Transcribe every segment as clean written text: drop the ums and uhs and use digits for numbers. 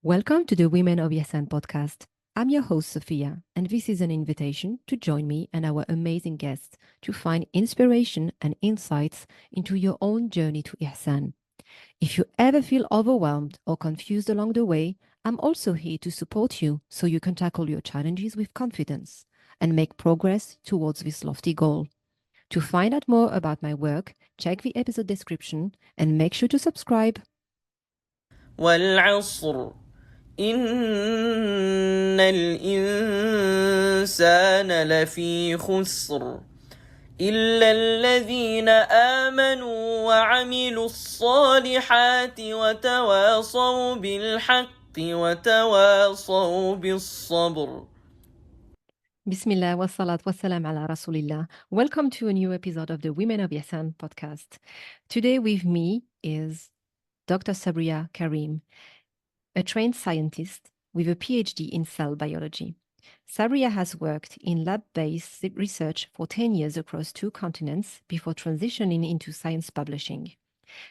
Welcome to the Women of Ihsan podcast. I'm your host, Sophia, and this is an invitation to join me and our amazing guests to find inspiration and insights into your own journey to Ihsan. If you ever feel overwhelmed or confused along the way, I'm also here to support you so you can tackle your challenges with confidence and make progress towards this lofty goal. To find out more about my work, check the episode description and make sure to subscribe. والعصر إن الإنسان لفي خسر إلا الذين آمنوا وعملوا الصالحات وتواصوا بالحق وتواصوا بالصبر. Bismillah wa salat wa salam ala Rasulillah. Welcome to a new episode of the Women of Ihsan podcast. Today with me is Dr. Sabrya Carim, a trained scientist with a PhD in cell biology. Sabrya has worked in lab-based research for 10 years across 2 continents before transitioning into science publishing.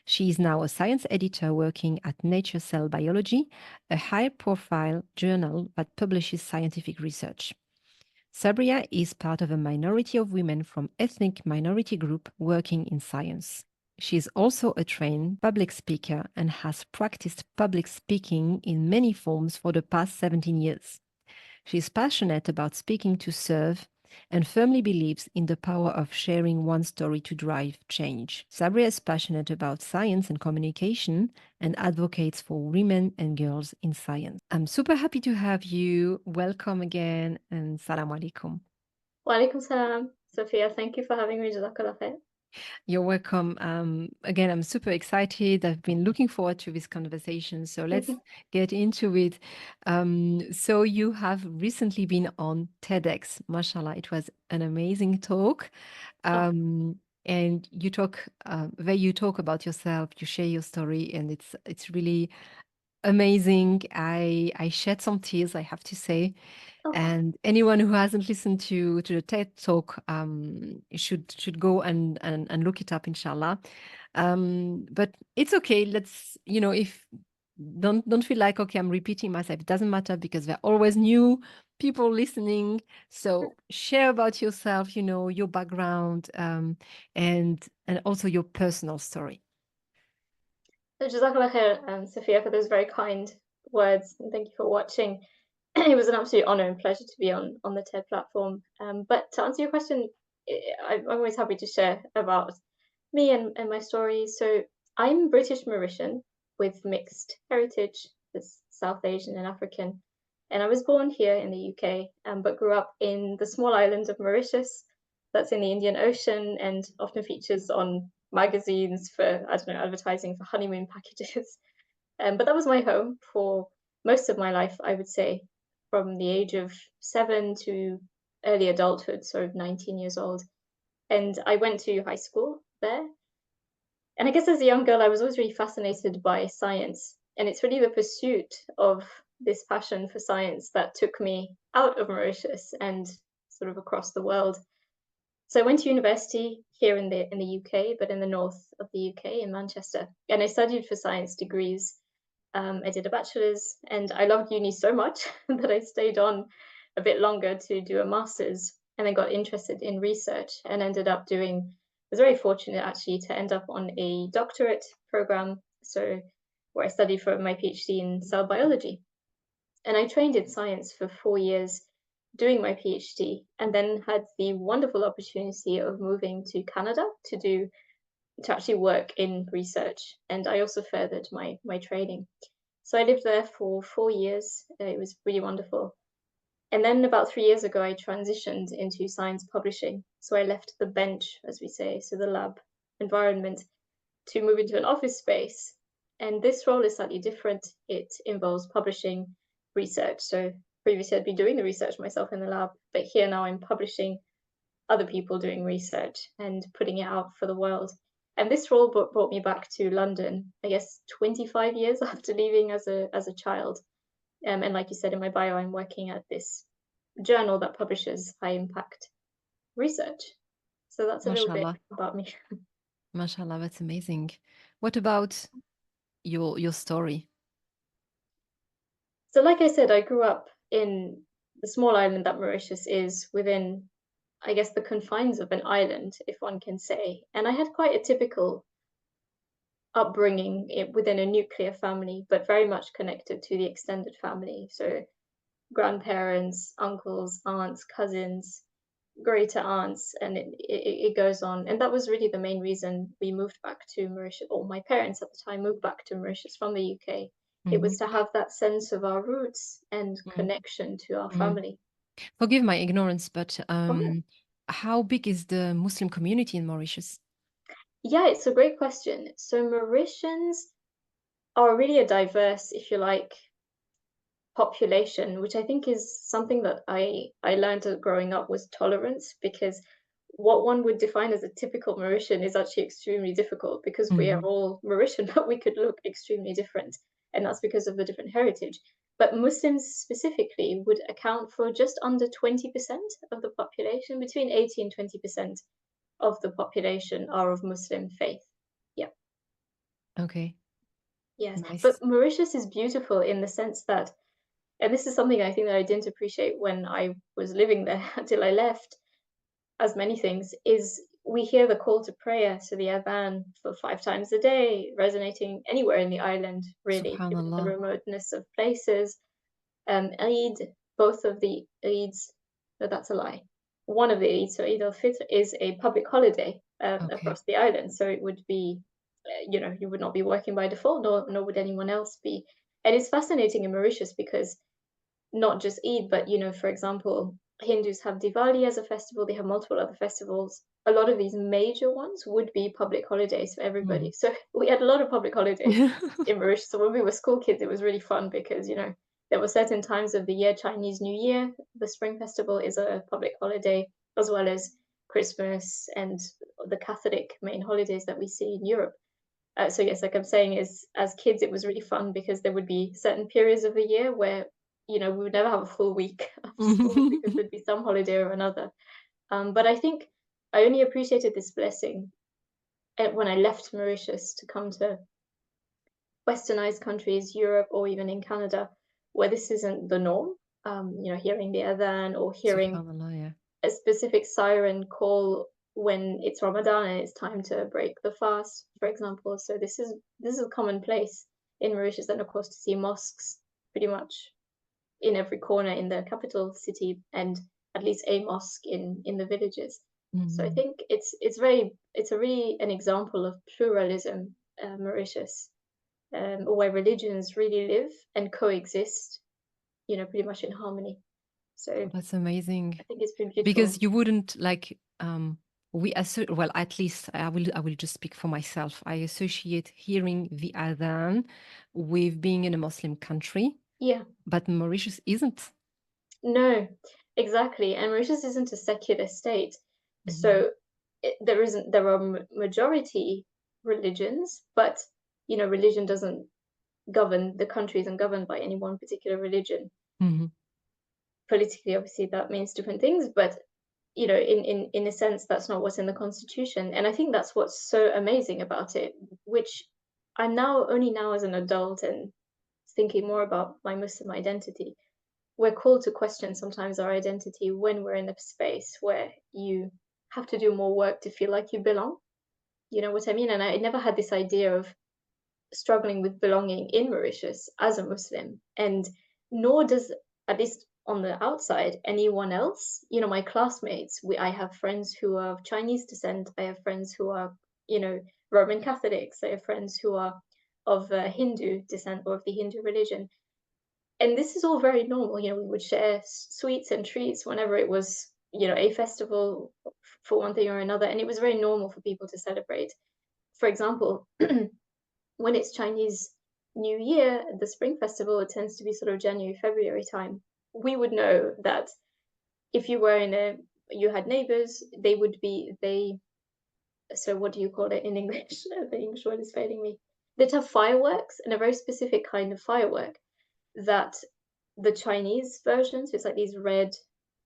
She is now a science editor working at Nature Cell Biology, a high-profile journal that publishes scientific research. Sabrya is part of a minority of women from ethnic minority group working in science. She is also a trained public speaker and has practiced public speaking in many forms for the past 17 years. She is passionate about speaking to serve and firmly believes in the power of sharing one's story to drive change. Sabrya is passionate about science and communication and advocates for women and girls in science. I'm super happy to have you. Welcome again and salam alaikum. Wa alaikum salam. Sophia, thank you for having me. Jazakallah khair. You're welcome. Again, I'm super excited. I've been looking forward to this conversation. So let's get into it. So you have recently been on TEDx. Mashallah, it was an amazing talk. And you talk where you talk about yourself, you share your story, and it's really amazing. I shed some tears, I have to say. And anyone who hasn't listened to the TED Talk should go and look it up, inshallah. But it's okay. Let's, if don't feel like, okay, I'm repeating myself. It doesn't matter because there are always new people listening. So share about yourself, your background, and also your personal story. Jazakallah khair, Sophia, for those very kind words, and thank you for watching. It was an absolute honor and pleasure to be on the TED platform. But to answer your question, I'm always happy to share about me and my story. So I'm British Mauritian with mixed heritage, this South Asian and African. And I was born here in the UK, but grew up in the small island of Mauritius. That's in the Indian Ocean and often features on magazines for, I don't know, advertising for honeymoon packages. But that was my home for most of my life, I would say, from the age of 7 to early adulthood, so 19 years old. And I went to high school there. And I guess as a young girl, I was always really fascinated by science. And it's really the pursuit of this passion for science that took me out of Mauritius and sort of across the world. So I went to university here in the UK, but in the north of the UK in Manchester, and I studied for science degrees. I did a bachelor's, and I loved uni so much that I stayed on a bit longer to do a master's, and then got interested in research and ended up doing. I was very fortunate actually to end up on a doctorate program, so where I studied for my PhD in cell biology, and I trained in science for 4 years doing my PhD, and then had the wonderful opportunity of moving to Canada to actually work in research. And I also furthered my training. So I lived there for 4 years. It was really wonderful. And then about 3 years ago, I transitioned into science publishing. So I left the bench, as we say, so the lab environment, to move into an office space. And this role is slightly different. It involves publishing research. So previously I'd been doing the research myself in the lab, but here now I'm publishing other people doing research and putting it out for the world. And this role brought me back to London, I guess 25 years after leaving as a child. And like you said in my bio, I'm working at this journal that publishes high impact research. So that's a little bit Mashallah. about me. Mashallah, that's amazing. What about your story? So like I said, I grew up in the small island that Mauritius is within, I guess, the confines of an island, if one can say. And I had quite a typical upbringing within a nuclear family, but very much connected to the extended family. So grandparents, uncles, aunts, cousins, greater aunts, and it goes on. And that was really the main reason we moved back to Mauritius, or my parents at the time moved back to Mauritius from the UK. It was to have that sense of our roots and connection to our family. Forgive my ignorance, but Oh, how big is the Muslim community in Mauritius? yeah, it's a great question. So Mauritians are really a diverse, if you like, population, which I think is something that I learned growing up was tolerance, because what one would define as a typical Mauritian is actually extremely difficult because we are all Mauritian, but we could look extremely different, and that's because of the different heritage. But Muslims specifically would account for just under 20% of the population, between 80 and 20% of the population are of Muslim faith. Yeah. Okay, Yes. But nice. Mauritius is beautiful in the sense that, and this is something I think that I didn't appreciate when I was living there until I left, as many things, is we hear the call to prayer, so the adhan for 5 times a day, resonating anywhere in the island, really, given the Subhanallah. remoteness of places. Eid, both of the Eids, no, that's a lie. One of the Eids, so Eid al-Fitr, is a public holiday Okay. across the island, so it would be, you would not be working by default, nor would anyone else be. And it's fascinating in Mauritius because not just Eid, but for example, Hindus have Diwali as a festival, they have multiple other festivals. A lot of these major ones would be public holidays for everybody. So we had a lot of public holidays in Mauritius. So when we were school kids, it was really fun because, there were certain times of the year, Chinese New Year, the Spring Festival is a public holiday, as well as Christmas and the Catholic main holidays that we see in Europe. So yes, like I'm saying, is as kids it was really fun because there would be certain periods of the year where we would never have a full week of school because there'd be some holiday or another. But I think I only appreciated this blessing when I left Mauritius to come to westernized countries, Europe, or even in Canada, where this isn't the norm. Hearing the adhan or hearing Subhanallah, yeah. a specific siren call when it's Ramadan and it's time to break the fast, for example. So this is commonplace in Mauritius, and of course to see mosques pretty much in every corner in the capital city, and at least a mosque in the villages. So I think it's a really an example of pluralism, Mauritius, where religions really live and coexist, pretty much in harmony. So That's amazing. I think it's pretty beautiful. Because you wouldn't like well, at least I will just speak for myself. I associate hearing the adhan with being in a Muslim country, Yeah. but Mauritius isn't. No, exactly. And Mauritius isn't a secular state, so there are majority religions, but religion doesn't govern the country, isn't governed by any one particular religion. Politically, obviously, that means different things, but in a sense, that's not what's in the constitution. And I think that's what's so amazing about it, which I'm now only now as an adult and thinking more about my Muslim identity. We're called to question sometimes our identity when we're in a space where you have to do more work to feel like you belong. You know what I mean? And I never had this idea of struggling with belonging in Mauritius as a Muslim, and nor does, at least on the outside, anyone else. My classmates, I have friends who are of Chinese descent, I have friends who are, Roman Catholics, I have friends who are of Hindu descent or of the Hindu religion, and this is all very normal. We would share sweets and treats whenever it was, a festival for one thing or another, and it was very normal for people to celebrate. For example, when it's Chinese New Year, the Spring Festival, it tends to be sort of January, February time. We would know that if you had neighbors, so what do you call it in English? The English word is failing me. They'd have fireworks, and a very specific kind of firework that the Chinese versions, it's like these red,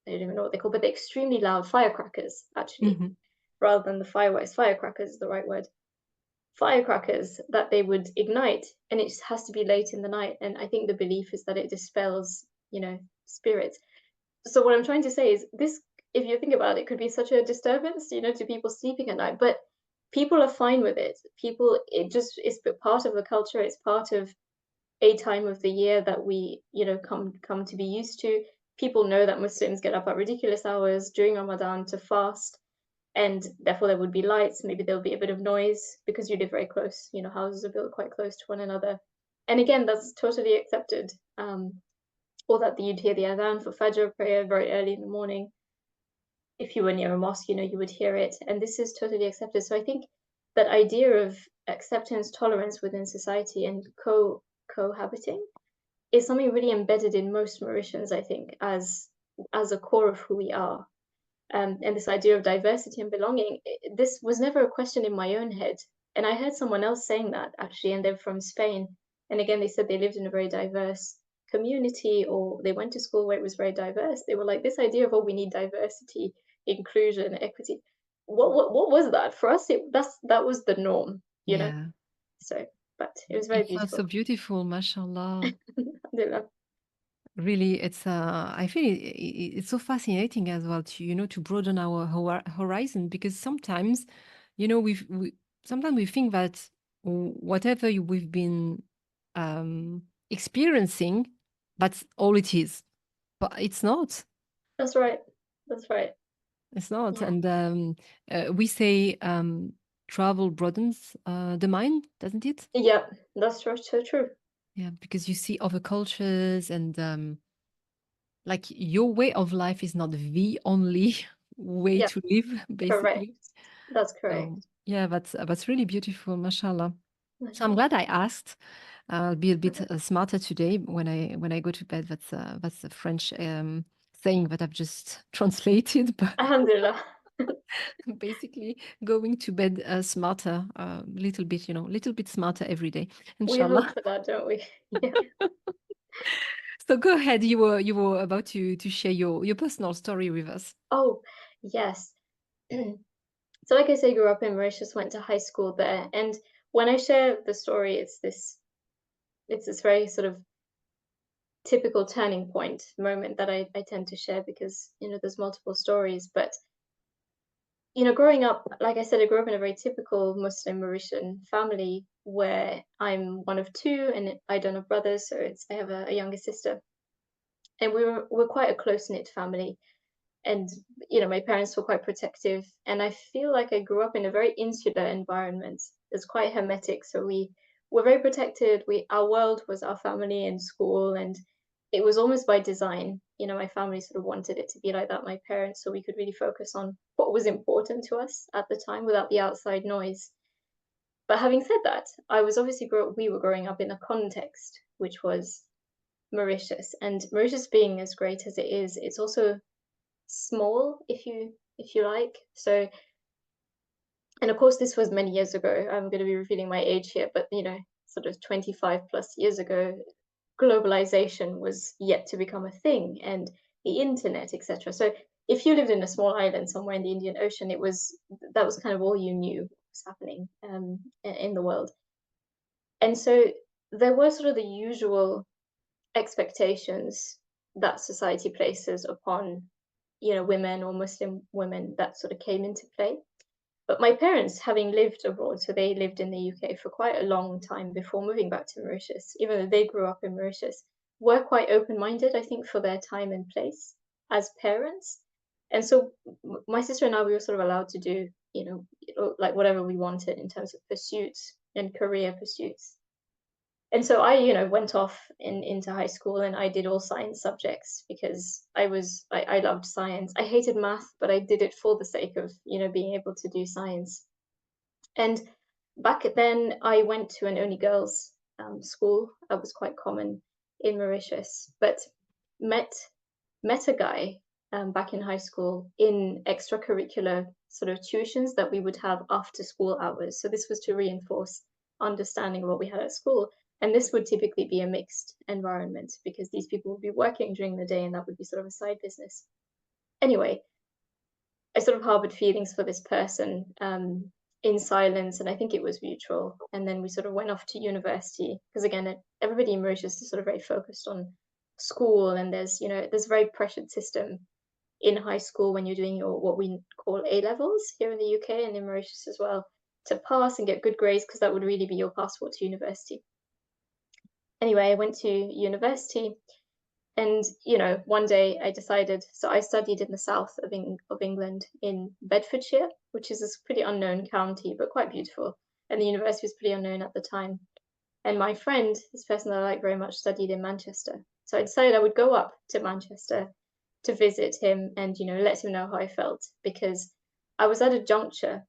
I don't even know what they're called, but they're extremely loud firecrackers, actually, rather than the fireworks. Firecrackers is the right word. firecrackers that they would ignite, and it just has to be late in the night. And I think the belief is that it dispels, spirits. So what I'm trying to say is this, if you think about it, could be such a disturbance, to people sleeping at night, but people are fine with it. People, it's part of the culture. It's part of a time of the year that we, come to be used to. People know that Muslims get up at ridiculous hours during Ramadan to fast, and therefore there would be lights. Maybe there'll be a bit of noise because you live very close. Houses are built quite close to one another, and again, that's totally accepted. Or that you'd hear the adhan for Fajr prayer very early in the morning. If you were near a mosque, you would hear it, and this is totally accepted. So I think that idea of acceptance, tolerance within society, and cohabiting is something really embedded in most Mauritians, I think, as a core of who we are. And this idea of diversity and belonging, this was never a question in my own head. And I heard someone else saying that actually, and they're from Spain. And again, they said they lived in a very diverse community, or they went to school where it was very diverse. They were like, this idea of, oh, we need diversity, inclusion, equity. What was that for us? That was the norm, Yeah. So, but it was very It sounds so beautiful. beautiful, mashallah. Alhamdulillah. Really, I feel it's so fascinating as well to broaden our horizon, because sometimes, sometimes we think that whatever we've been experiencing, that's all it is, but it's not. That's right. That's right. It's not. Yeah. And we say travel broadens the mind, doesn't it? Yeah, that's so true. Yeah, because you see other cultures, and like your way of life is not the only way Yeah, to live, correct. basically. That's correct. So yeah, that's really beautiful, mashallah. So I'm Mashallah. glad I asked. I'll be a bit smarter today when I go to bed. That's the French saying that I've just translated, but Alhamdulillah. basically going to bed smarter, a little bit, little bit smarter every day, We hope inshallah. for that, don't we? Yeah. So go ahead. You were about to share your personal story with us. Oh, yes. So like I say, grew up in Mauritius, went to high school there, and when I share the story, it's this very sort of typical turning point moment that I tend to share because, there's multiple stories, but growing up, like I said, I grew up in a very typical Muslim Mauritian family where I'm one of two and I don't have brothers, so I have a younger sister. And we're quite a close-knit family. And, my parents were quite protective. And I feel like I grew up in a very insular environment. It's quite hermetic. So we were very protected. Our world was our family and school, and it was almost by design. My family sort of wanted it to be like that, my parents, so we could really focus on what was important to us at the time without the outside noise. But having said that, we were growing up in a context which was Mauritius, and Mauritius being as great as it is, it's also small, if you like. So, and of course, this was many years ago. I'm going to be revealing my age here, but sort of 25 plus years ago, globalization was yet to become a thing, and the internet, etc. So if you lived in a small island somewhere in the Indian Ocean, that was kind of all you knew was happening in the world. And so there were sort of the usual expectations that society places upon women or Muslim women that sort of came into play. But my parents, having lived abroad, so they lived in the UK for quite a long time before moving back to Mauritius, even though they grew up in Mauritius, were quite open-minded, I think, for their time and place as parents. And so my sister and I, we were sort of allowed to do, like whatever we wanted in terms of pursuits and career pursuits. And so I, went off into high school and I did all science subjects because I loved science. I hated math, but I did it for the sake of, being able to do science. And back then I went to an only girls school. That was quite common in Mauritius, but met a guy back in high school in extracurricular sort of tuitions that we would have after school hours. So this was to reinforce understanding what we had at school. And this would typically be a mixed environment because these people would be working during the day and that would be sort of a side business. Anyway, I sort of harbored feelings for this person. in silence, and I think it was mutual. And then we sort of went off to university, because again, everybody in Mauritius is sort of very focused on school, and there's a very pressured system in high school when you're doing your what we call A levels here in the UK and in Mauritius as well, to pass and get good grades, because that would really be your passport to university. Anyway, I went to university, and one day I decided. So I studied in the south of England, in Bedfordshire, which is this pretty unknown county but quite beautiful. And the university was pretty unknown at the time. And my friend, this person that I like very much, studied in Manchester. So I decided I would go up to Manchester to visit him and let him know how I felt, because I was at a juncture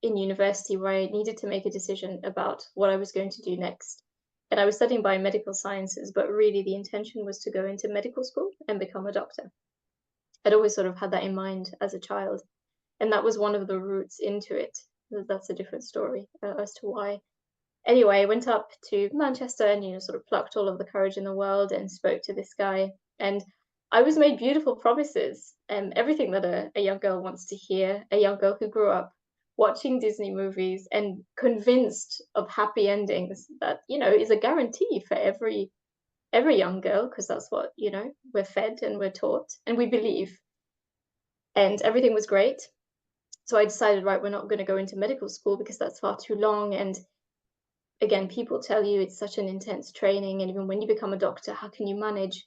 in university where I needed to make a decision about what I was going to do next. And I was studying biomedical sciences, but really the intention was to go into medical school and become a doctor. I'd always sort of had that in mind as a child, and that was one of the routes into it. That's a different story as to why. Anyway, I went up to Manchester and sort of plucked all of the courage in the world and spoke to this guy, and I was made beautiful promises and everything that a young girl wants to hear, a young girl who grew up watching Disney movies and convinced of happy endings, that is a guarantee for every young girl, because that's what we're fed and we're taught and we believe. And everything was great. So I decided, right, we're not going to go into medical school because that's far too long. And again, people tell you it's such an intense training, and even when you become a doctor, how can you manage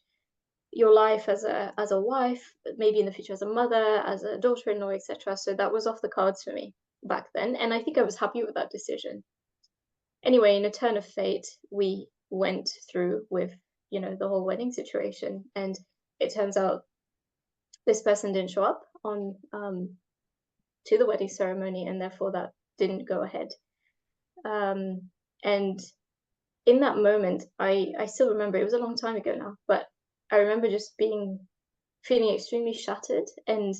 your life as a wife, maybe in the future as a mother, as a daughter-in-law, etc. So that was off the cards for me back then, and I think I was happy with that decision. Anyway, in a turn of fate, we went through with the whole wedding situation, and it turns out this person didn't show up on to the wedding ceremony, and therefore that didn't go ahead. And in that moment, I still remember, it was a long time ago now, but I remember just feeling extremely shattered and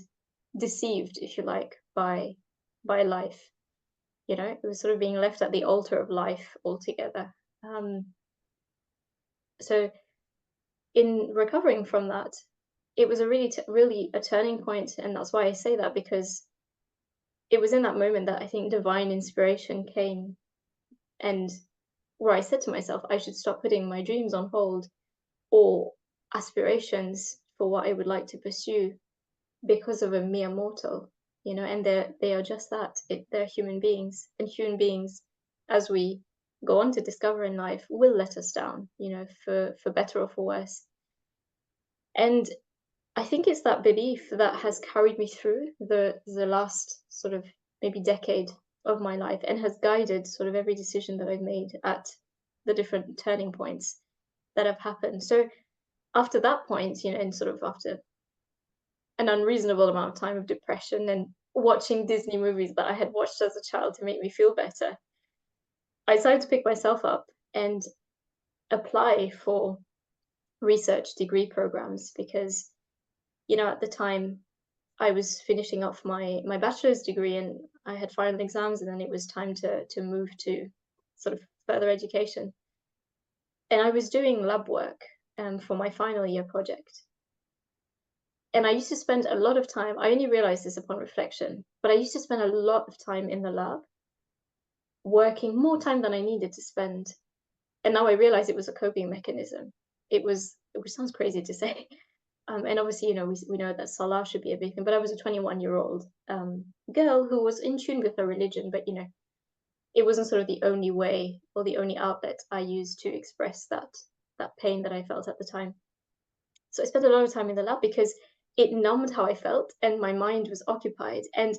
deceived, if you like, by life. It was sort of being left at the altar of life altogether. So in recovering from that, it was a really a turning point, and that's why I say that, because it was in that moment that I think divine inspiration came, and where I said to myself, I should stop putting my dreams on hold or aspirations for what I would like to pursue because of a mere mortal, and they are just that. They're human beings, and human beings, as we go on to discover in life, will let us down, for better or for worse. And I think it's that belief that has carried me through the last sort of maybe decade of my life, and has guided sort of every decision that I've made at the different turning points that have happened. So after that point, and sort of after an unreasonable amount of time of depression and watching Disney movies that I had watched as a child to make me feel better, I decided to pick myself up and apply for research degree programs, because at the time I was finishing off my bachelor's degree, and I had final exams, and then it was time to move to sort of further education. And I was doing lab work for my final year project. And I used to spend a lot of time, I only realized this upon reflection, but I used to spend a lot of time in the lab, working more time than I needed to spend. And now I realize it was a coping mechanism. Which sounds crazy to say. And obviously, we know that Salah should be a big thing, but I was a 21-year-old girl who was in tune with her religion, but it wasn't sort of the only way or the only outlet I used to express that pain that I felt at the time. So I spent a lot of time in the lab because it numbed how I felt, and my mind was occupied. And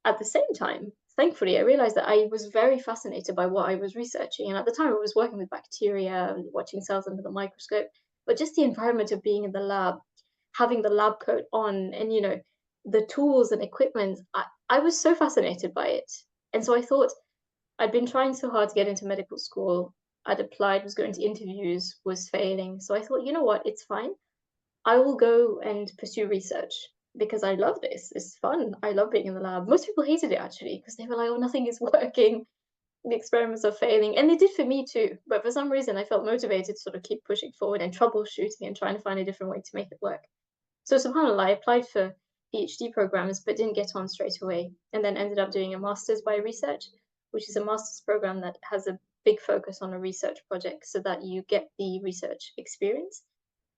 at the same time, thankfully, I realized that I was very fascinated by what I was researching. And at the time, I was working with bacteria, watching cells under the microscope, but just the environment of being in the lab, having the lab coat on, and the tools and equipment, I was so fascinated by it. And so I thought, I'd been trying so hard to get into medical school. I'd applied, was going to interviews, was failing. So I thought, you know what, it's fine. I will go and pursue research, because I love this. It's fun. I love being in the lab. Most people hated it, actually, because they were like, oh, nothing is working. The experiments are failing. And they did for me too. But for some reason, I felt motivated to sort of keep pushing forward and troubleshooting and trying to find a different way to make it work. So subhanAllah, I applied for PhD programs, but didn't get on straight away, and then ended up doing a master's by research, which is a master's program that has a big focus on a research project so that you get the research experience.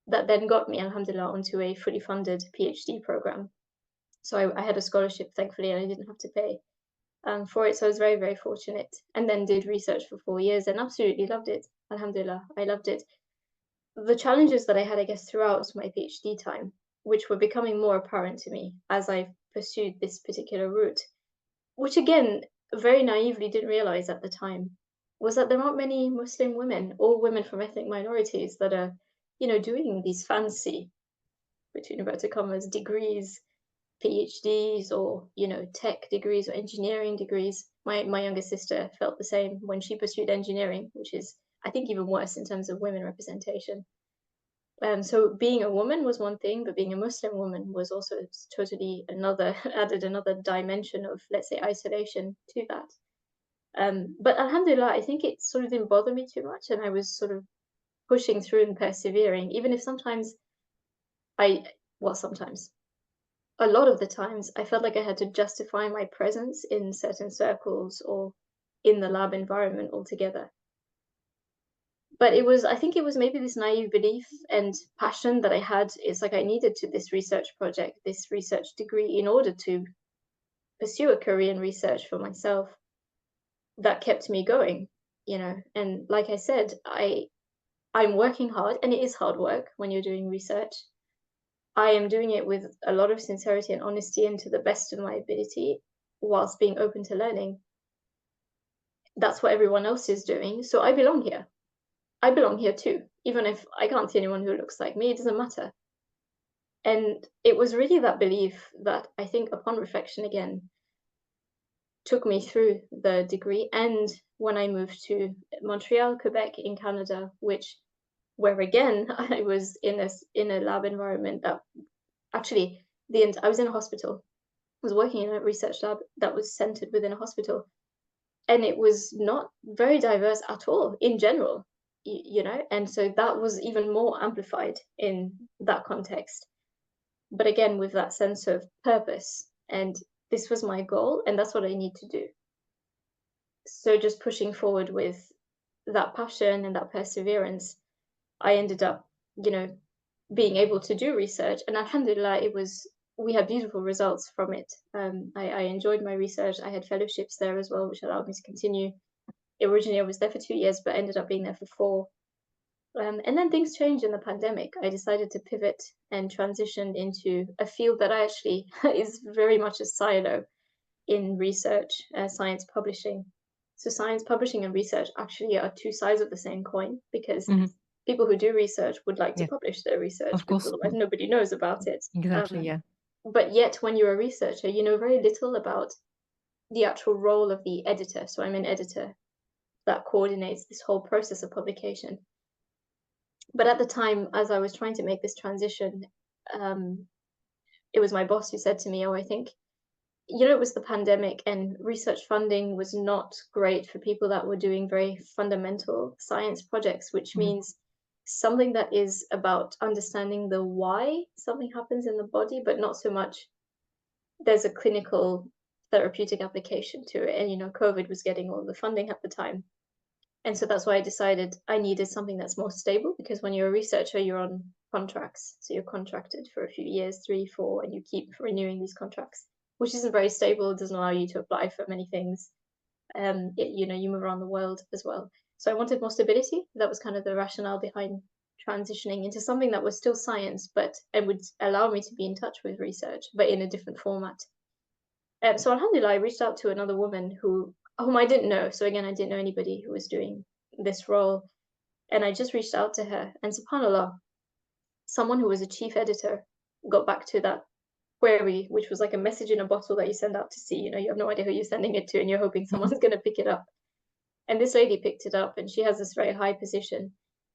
That then got me, alhamdulillah, onto a fully funded PhD program. So I had a scholarship, thankfully, and I didn't have to pay for it. So I was very, very fortunate. And then did research for 4 years and absolutely loved it. Alhamdulillah, I loved it. The challenges that I had, I guess, throughout my PhD time, which were becoming more apparent to me as I pursued this particular route, which again, very naively didn't realize at the time, was that there aren't many Muslim women or women from ethnic minorities that are, doing these fancy, between inverted commas, degrees, PhDs, or tech degrees or engineering degrees. My younger sister felt the same when she pursued engineering, which is, I think, even worse in terms of women representation. So being a woman was one thing, but being a Muslim woman was also totally added another dimension of, let's say, isolation to that. But alhamdulillah, I think it sort of didn't bother me too much, and I was sort of pushing through and persevering, even if sometimes a lot of the times I felt like I had to justify my presence in certain circles or in the lab environment altogether. But I think it was maybe this naive belief and passion that I had. It's like I needed to this research project, this research degree in order to pursue a career in research for myself that kept me going, And like I said, I'm working hard, and it is hard work when you're doing research. I am doing it with a lot of sincerity and honesty and to the best of my ability, whilst being open to learning. That's what everyone else is doing, so I belong here. I belong here too, even if I can't see anyone who looks like me, it doesn't matter. And it was really that belief that I think, upon reflection again, took me through the degree. And when I moved to Montreal, Quebec in Canada, where again I was in a lab environment that actually I was in a hospital. I was working in a research lab that was centered within a hospital, and it was not very diverse at all in general, and so that was even more amplified in that context. But again, with that sense of purpose, and this was my goal, and that's what I need to do. So just pushing forward with that passion and that perseverance, I ended up, being able to do research, and alhamdulillah, we had beautiful results from it. I enjoyed my research. I had fellowships there as well, which allowed me to continue. Originally, I was there for 2 years, but ended up being there for 4. And then things changed in the pandemic. I decided to pivot and transition into a field that actually is very much a silo in research, science publishing. So science publishing and research actually are two sides of the same coin, because people who do research would like to publish their research, of because course. otherwise nobody knows about it. Exactly, yeah. But yet, when you're a researcher, you know very little about the actual role of the editor. So I'm an editor that coordinates this whole process of publication. But at the time, as I was trying to make this transition, it was my boss who said to me, I think, it was the pandemic, and research funding was not great for people that were doing very fundamental science projects, which means something that is about understanding the why something happens in the body, but not so much there's a clinical therapeutic application to it. And, COVID was getting all the funding at the time. And so that's why I decided I needed something that's more stable, because when you're a researcher, you're on contracts. So you're contracted for a few years, 3, 4, and you keep renewing these contracts, which isn't very stable. It doesn't allow you to apply for many things. You move around the world as well. So I wanted more stability. That was kind of the rationale behind transitioning into something that was still science, but it would allow me to be in touch with research, but in a different format. So alhamdulillah, I reached out to another woman whom I didn't know. So again, I didn't know anybody who was doing this role. And I just reached out to her. And subhanAllah, someone who was a chief editor got back to that query, which was like a message in a bottle that you send out to sea. You have no idea who you're sending it to, and you're hoping someone's going to pick it up. And this lady picked it up, and she has this very high position,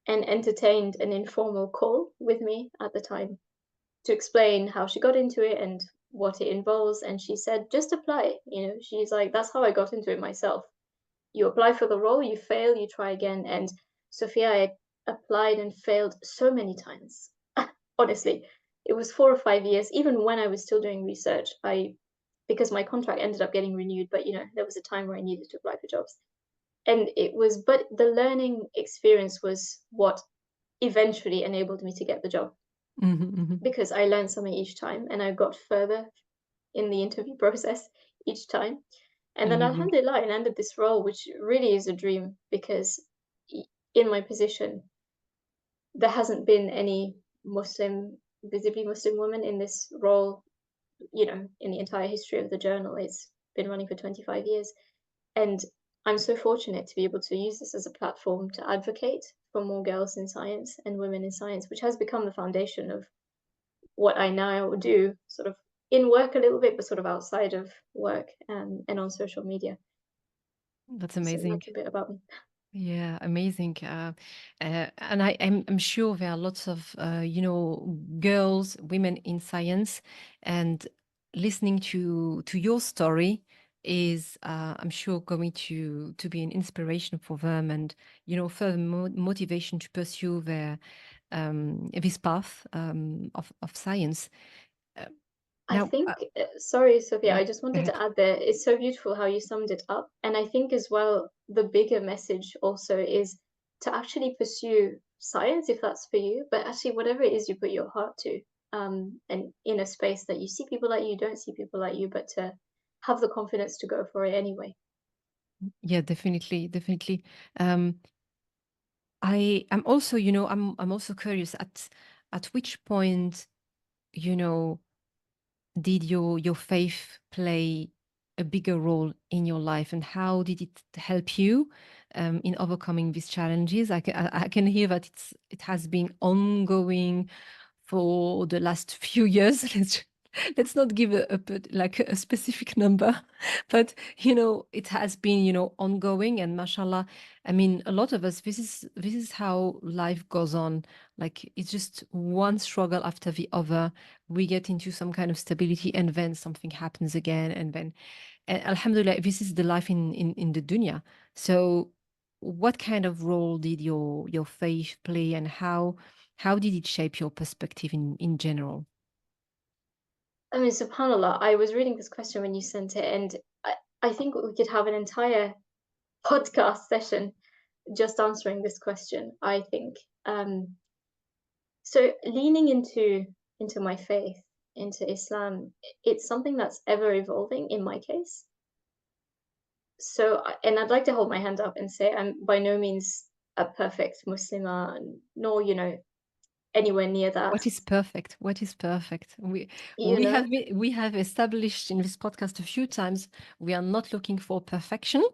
and entertained an informal call with me at the time to explain how she got into it and what it involves. And she said, just apply. She's like, that's how I got into it myself. You apply for the role, you fail, you try again. And Sophia, I applied and failed so many times. Honestly, it was 4 or 5 years, even when I was still doing research, because my contract ended up getting renewed, but there was a time where I needed to apply for jobs. And but the learning experience was what eventually enabled me to get the job, because I learned something each time and I got further in the interview process each time. And then Amazing. alhamdulillah, I landed this role, which really is a dream, because in my position, there hasn't been any visibly Muslim woman in this role, in the entire history of the journal. It's been running for 25 years. And I'm so fortunate to be able to use this as a platform to advocate for more girls in science and women in science, which has become the foundation of what I now do, sort of in work a little bit, but sort of outside of work, and on social media. That's So amazing. that's a bit about me. Yeah, amazing. And I'm sure there are lots of, girls, women in science, and listening to your story is, I'm sure, going to be an inspiration for them, and further motivation to pursue this path of science. I Now, think, sorry, Sophia, yeah, I just go wanted ahead. to add there, it's so beautiful how you summed it up. And I think as well, the bigger message also is to actually pursue science if that's for you, but actually whatever it is you put your heart to, and in a space that you see people like you, don't see people like you, but to have the confidence to go for it anyway. Yeah, definitely, definitely. Um, I'm also, I'm also curious at which point, you know, did your faith play a bigger role in your life, and how did it help you in overcoming these challenges? I can hear that it has been ongoing for the last few years. Let's not give like a specific number, but it has been ongoing, and mashallah, I mean, a lot of us, this is how life goes on. Like, it's just one struggle after the other. We get into some kind of stability, and then something happens again, and alhamdulillah, this is the life in the dunya. So what kind of role did your faith play, and how did it shape your perspective in general? I mean, subhanAllah, I was reading this question when you sent it, and I think we could have an entire podcast session just answering this question, I think. So leaning into my faith, into Islam, it's something that's ever evolving in my case. So, and I'd like to hold my hand up and say I'm by no means a perfect Muslimah, nor, anywhere near that. What is perfect? What is perfect? You know, We have established in this podcast a few times, we are not looking for perfection,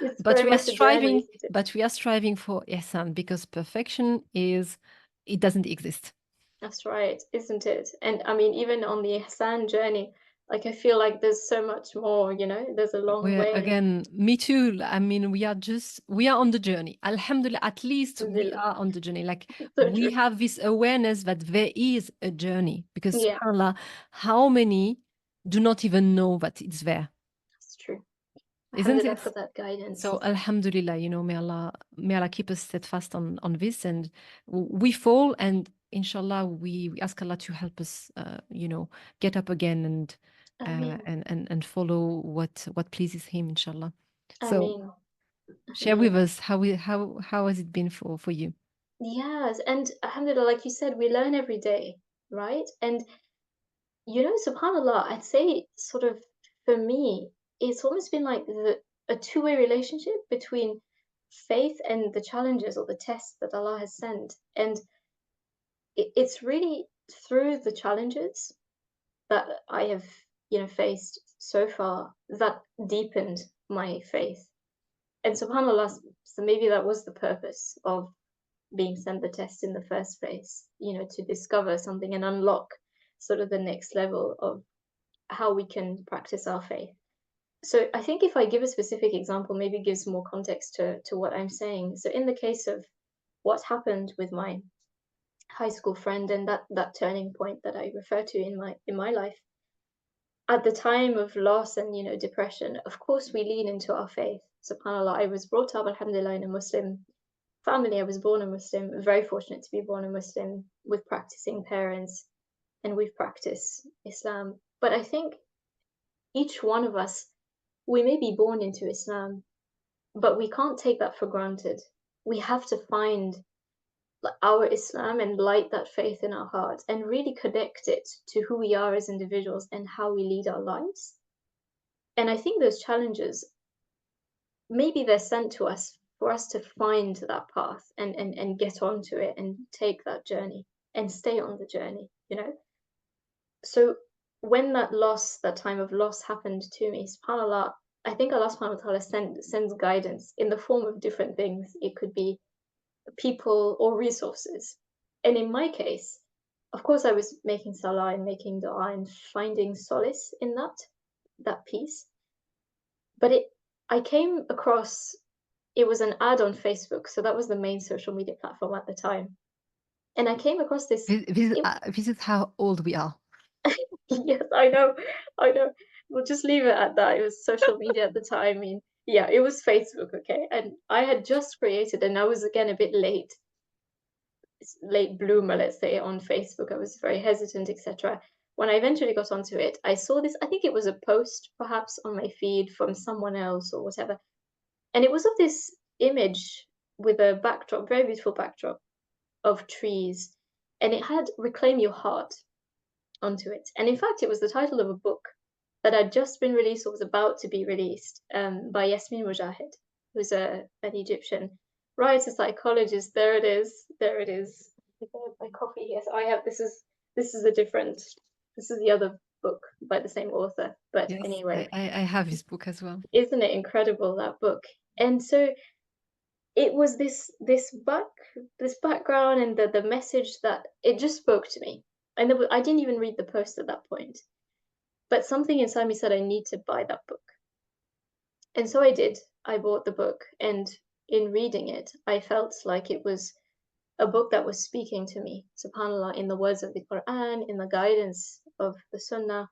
it's but very we are much a journey, striving, isn't it? for ihsan, because perfection it doesn't exist. That's right, isn't it? And I mean, even on the Ihsan journey, like I feel like there's so much more, there's a long We're way. again, me too. I mean, we are on the journey. Alhamdulillah, at least we Alhamdulillah. are on the journey. Like, So we true. have this awareness that there is a journey, because Yeah, subhanAllah, how many do not even know that it's there, that's true. isn't Alhamdulillah it? for that guidance. So alhamdulillah, may Allah keep us steadfast on this, and we fall, and inshallah we ask Allah to help us, get up again, and I mean, follow what pleases Him, inshallah. I So mean, I share with mean, us how has it been for you? yes, and alhamdulillah, like you said, we learn every day, right? And subhanallah, I'd say sort of for me, it's almost been like a two-way relationship between faith and the challenges or the tests that Allah has sent. And it's really through the challenges that I have, faced so far that deepened my faith. And subhanAllah, so maybe that was the purpose of being sent the test in the first place, to discover something and unlock sort of the next level of how we can practice our faith. So I think if I give a specific example, maybe it gives more context to what I'm saying. So in the case of what happened with my high school friend and that turning point that I refer to in my life, at the time of loss and depression, of course we lean into our faith. SubhanAllah, I was brought up, alhamdulillah, in a Muslim family. I was born a Muslim, very fortunate to be born a Muslim with practicing parents, and we've practiced Islam. But I think each one of us, we may be born into Islam, but we can't take that for granted. We have to find our Islam and light that faith in our hearts and really connect it to who we are as individuals and how we lead our lives. And I think those challenges, maybe they're sent to us for us to find that path and get onto it and take that journey and stay on the journey, you know? So when that loss, that time of loss happened to me, subhanAllah, I think Allah subhanahu wa ta'ala sends guidance in the form of different things. It could be people or resources. And in my case, of course, I was making salah and making dua and finding solace in that piece. But I came across, it was an ad on Facebook, so that was the main social media platform at the time. And I came across this. This is how old we are. Yes, I know. We'll just leave it at that. It was social media at the time. I mean, yeah, it was Facebook, okay? And I had just created, and I was again a bit late bloomer, let's say, on Facebook. I was very hesitant, etc. When I eventually got onto it, I saw this, I think it was a post perhaps on my feed from someone else or whatever. And it was of this image with a backdrop, very beautiful backdrop of trees. And it had Reclaim Your Heart onto it. And in fact, it was the title of a book that had just been released or was about to be released by Yasmin Mujahid, who's an Egyptian writer, psychologist. There it is. My coffee here. So I have this is the other book by the same author. But yes, anyway, I have his book as well. Isn't it incredible, that book? And so it was this background and the message that it just spoke to me. And I didn't even read the post at that point. But something inside me said I need to buy that book. And so I did. I bought the book, and in reading it, I felt like it was a book that was speaking to me, subhanAllah, in the words of the Quran, in the guidance of the Sunnah.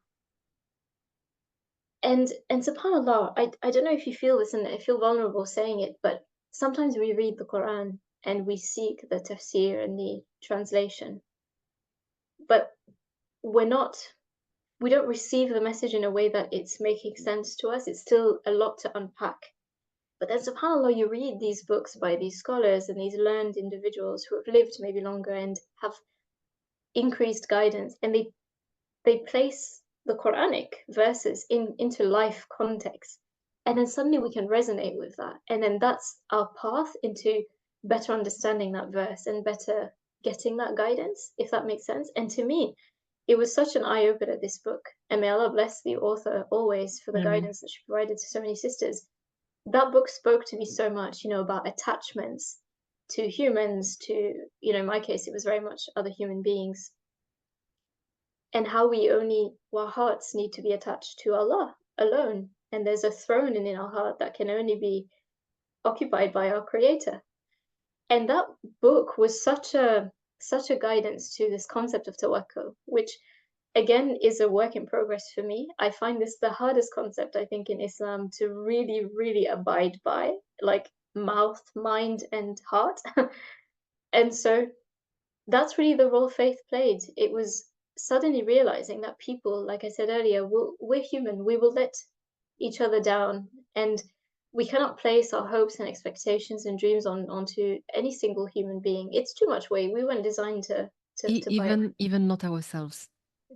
And subhanAllah, I don't know if you feel this, and I feel vulnerable saying it, but sometimes we read the Quran and we seek the tafsir and the translation, but we don't receive the message in a way that it's making sense to us. It's still a lot to unpack. But then, subhanAllah, you read these books by these scholars and these learned individuals who have lived maybe longer and have increased guidance, and they place the Quranic verses into life context. And then suddenly we can resonate with that. And then that's our path into better understanding that verse and better getting that guidance, if that makes sense. And to me, it was such an eye-opener, this book. And may Allah bless the author always for the guidance that she provided to so many sisters. That book spoke to me so much, about attachments to humans, to, in my case, it was very much other human beings. And how our hearts need to be attached to Allah alone. And there's a throne in our heart that can only be occupied by our Creator. And that book was such a guidance to this concept of tawakkul, which again is a work in progress for me. I find this the hardest concept, I think, in Islam to really, really abide by, like mouth, mind, and heart. And so that's really the role faith played. It was suddenly realizing that people, like I said earlier, we're human. We will let each other down, and we cannot place our hopes and expectations and dreams onto any single human being. It's too much weight. We weren't designed to even not ourselves.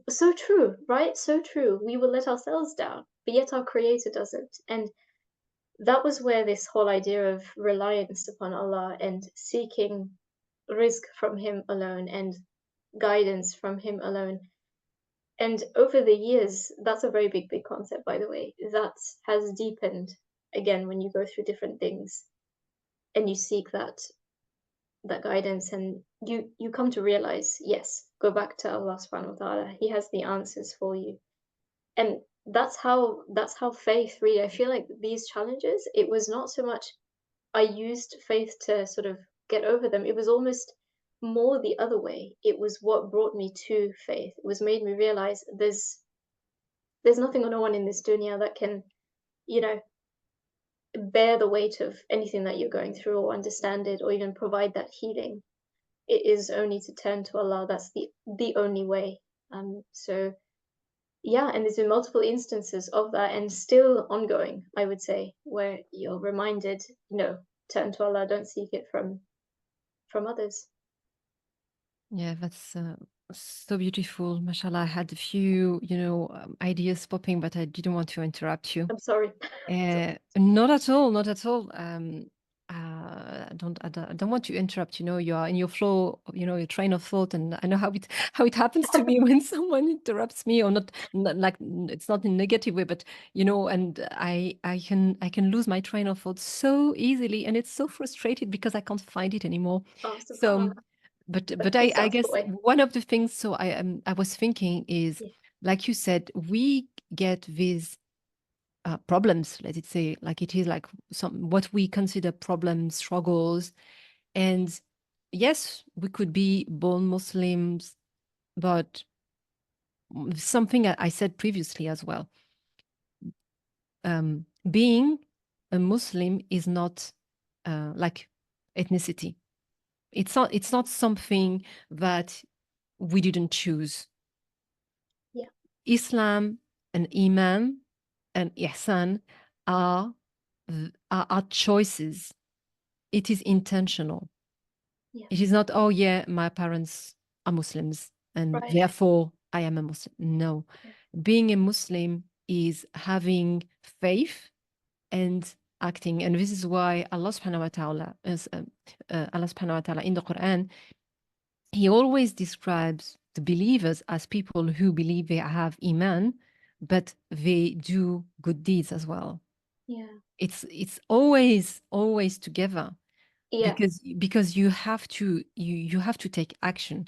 So true, right? So true. We will let ourselves down, but yet our Creator doesn't. And that was where this whole idea of reliance upon Allah and seeking rizq from Him alone and guidance from Him alone. And over the years, that's a very big concept, by the way, that has deepened again when you go through different things and you seek that guidance, and you come to realize, yes, go back to Allah subhanahu wa ta'ala. He has the answers for you. And that's how faith really, I feel like these challenges, it was not so much I used faith to sort of get over them. It was almost more the other way. It was what brought me to faith. It was made me realize there's nothing or no one in this dunya that can, bear the weight of anything that you're going through or understand it or even provide that healing, it is only to turn to Allah. That's the only way. So yeah, and there's been multiple instances of that and still ongoing, I would say, where you're reminded, no, turn to Allah, don't seek it from others. Yeah, that's so beautiful. Mashallah, I had a few, ideas popping, but I didn't want to interrupt you. I'm sorry. Not at all, not at all. I don't want to interrupt. You are in your flow, your train of thought, and I know how it happens to me when someone interrupts me, or not like it's not in a negative way, but and I can lose my train of thought so easily, and it's so frustrated because I can't find it anymore. Oh, So, subhanAllah. but Peace I out of the guess way. one of the things. So I was thinking is, Yeah. like you said, we get these problems, let it say, like it is like some what we consider problems, struggles, and yes, we could be born Muslims, but something I said previously as well. Being a Muslim is not like ethnicity. It's not. It's not something that we didn't choose. Yeah. Islam and Iman and Ihsan are are choices. It is intentional. Yeah. It is not, oh yeah, my parents are Muslims and Right. therefore I am a Muslim. No. Yeah. Being a Muslim is having faith and acting. And this is why Allah subhanahu wa ta'ala Allah subhanahu wa ta'ala in the Quran, he always describes the believers as people who believe they have Iman, but they do good deeds as well. Yeah. It's always together. Yeah. Because you have to you have to take action.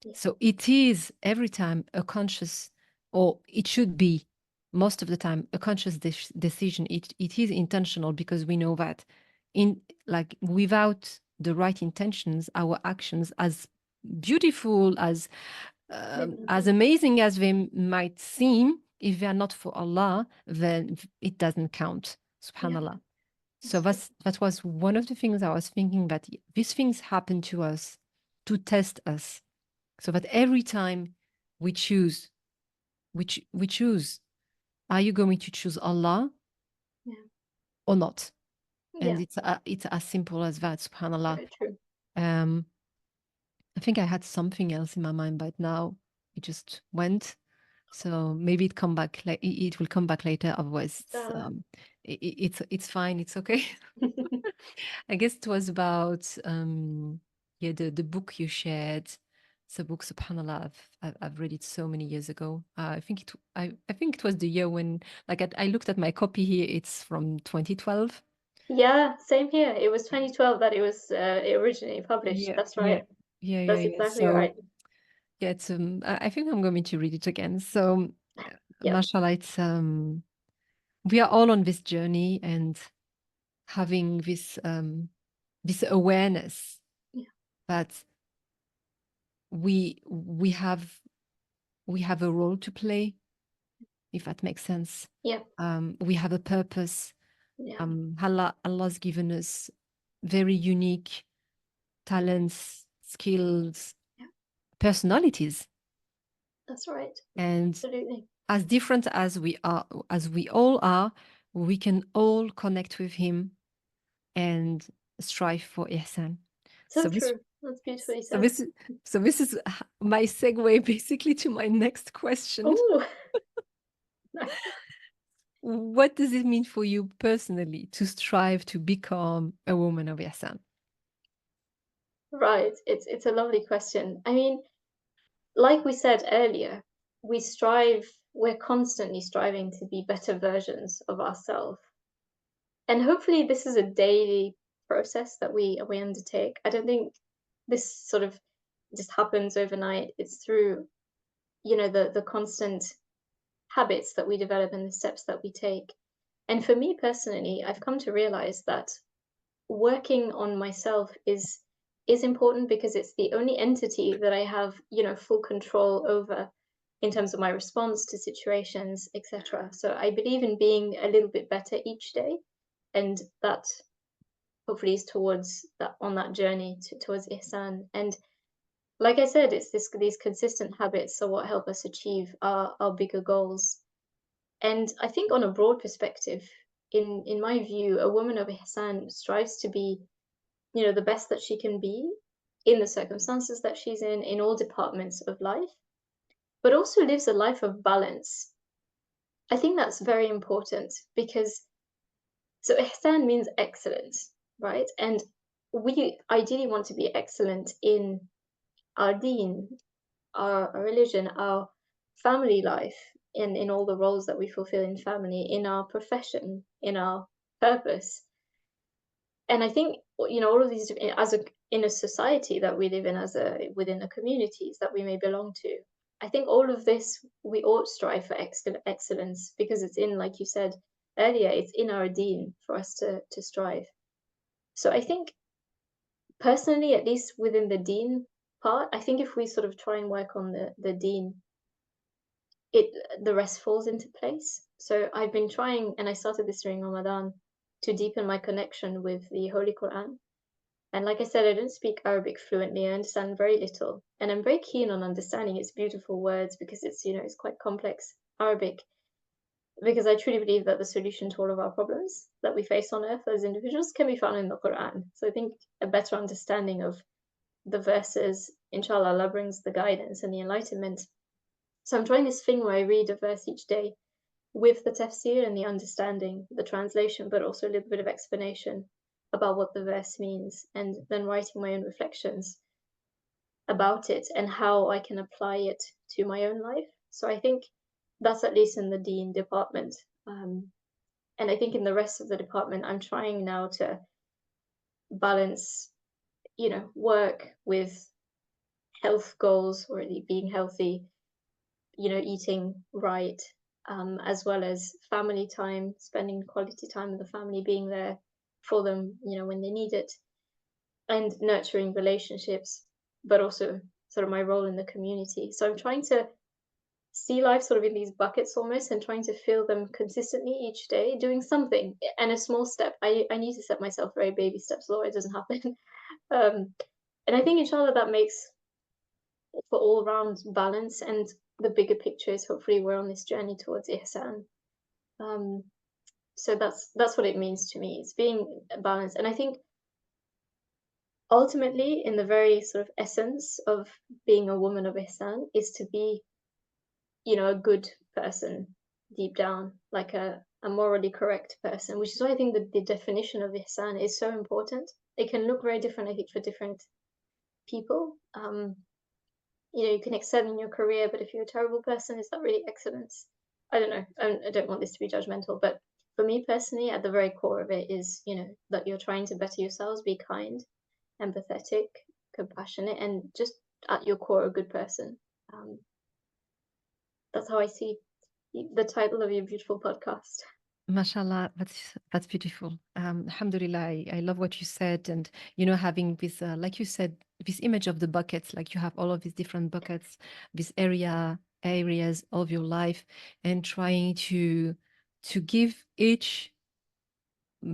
Yeah. So it is every time a conscious, or it should be most of the time a conscious decision. It is intentional, because we know that in like without the right intentions, our actions, as beautiful as amazing as they might seem, if they are not for Allah, then it doesn't count. Subhanallah. So that was one of the things I was thinking, that these things happen to us to test us, so that every time we choose, we choose, are you going to choose Allah or not? And Yeah. it's as simple as that. Subhanallah. Very true. I think I had something else in my mind, but now it just went. So maybe it will come back later. Otherwise, it's fine. It's okay. I guess it was about the book you shared. The book, subhanallah, I've read it so many years ago. I think it was the year when, like, I looked at my copy here. It's from 2012. Yeah, same here. It was 2012 that it was originally published. Yeah, That's yeah, right. yeah, yeah, That's yeah. exactly So right. yeah, it's I think I'm going to read it again. So, Yeah. mashallah, it's we are all on this journey, and having this awareness Yeah. that we have a role to play, if that makes sense. Yeah. We have a purpose. Yeah. Allah's given us very unique talents, skills, Yeah. personalities, That's right. and Absolutely. as different as we all are, we can all connect with Him and strive for ihsan. So So this, true. That's beautifully so said. this, so this is my segue basically to my next question. Oh, nice. What does it mean for you personally to strive to become a woman of ihsan? Right. It's a lovely question. I mean, like we said earlier, we're constantly striving to be better versions of ourselves. And hopefully this is a daily process that we undertake. I don't think this sort of just happens overnight. It's through, the constant habits that we develop and the steps that we take. And for me personally, I've come to realize that working on myself is important because it's the only entity that I have, full control over in terms of my response to situations, etc. So I believe in being a little bit better each day. and that hopefully is towards that, on that journey towards ihsan. And like I said, it's these consistent habits are what help us achieve our bigger goals. And I think on a broad perspective, in my view, a woman of ihsan strives to be, you know, the best that she can be in the circumstances that she's in all departments of life, but also lives a life of balance. I think that's very important because so ihsan means excellence, right? And we ideally want to be excellent in our deen, our religion, our family life, in all the roles that we fulfill in family, in our profession, in our purpose. And I think, you know, all of these as a in a society that we live in, as a within the communities that we may belong to, I think all of this we ought strive for excellence because it's in, like you said earlier, it's in our deen for us to strive. So I think personally, at least within the deen part, I think if we sort of try and work on the deen, the rest falls into place. So I've been trying, and I started this during Ramadan, to deepen my connection with the Holy Quran. And like I said, I don't speak Arabic fluently. I understand very little, and I'm very keen on understanding its beautiful words because it's, you know, it's quite complex Arabic. Because I truly believe that the solution to all of our problems that we face on earth as individuals can be found in the Quran. So I think a better understanding of the verses, inshallah, Allah brings the guidance and the enlightenment. So I'm trying this thing where I read a verse each day with the tafsir and the understanding, the translation, but also a little bit of explanation about what the verse means, and then writing my own reflections about it and how I can apply it to my own life. So I think that's at least in the Deen department. And I think in the rest of the department, I'm trying now to balance, you know, work with health goals, or being healthy, you know, eating right, as well as family time, spending quality time with the family, being there for them, you know, when they need it, and nurturing relationships, but also sort of my role in the community. So I'm trying to see life sort of in these buckets almost, and trying to fill them consistently each day, doing something and a small step. I need to set myself very baby steps, otherwise it doesn't happen. And I think inshallah that makes for all round balance, and the bigger picture is hopefully we're on this journey towards ihsan. So that's what it means to me. It's being balanced. And I think ultimately, in the very sort of essence of being a woman of ihsan, is to be, you know, a good person deep down, like a morally correct person, which is why I think that the definition of ihsan is so important. It can look very different, I think, for different people. You know, you can excel in your career, but if you're a terrible person, is that really excellence? I don't know. I don't want this to be judgmental, but for me personally, at the very core of it is, you know, that you're trying to better yourselves, be kind, empathetic, compassionate, and just at your core, a good person. That's how I see the title of your beautiful podcast. Mashallah, that's beautiful. Alhamdulillah, I love what you said, and you know, having this, like you said, this image of the buckets, like you have all of these different buckets, these areas of your life, and trying to give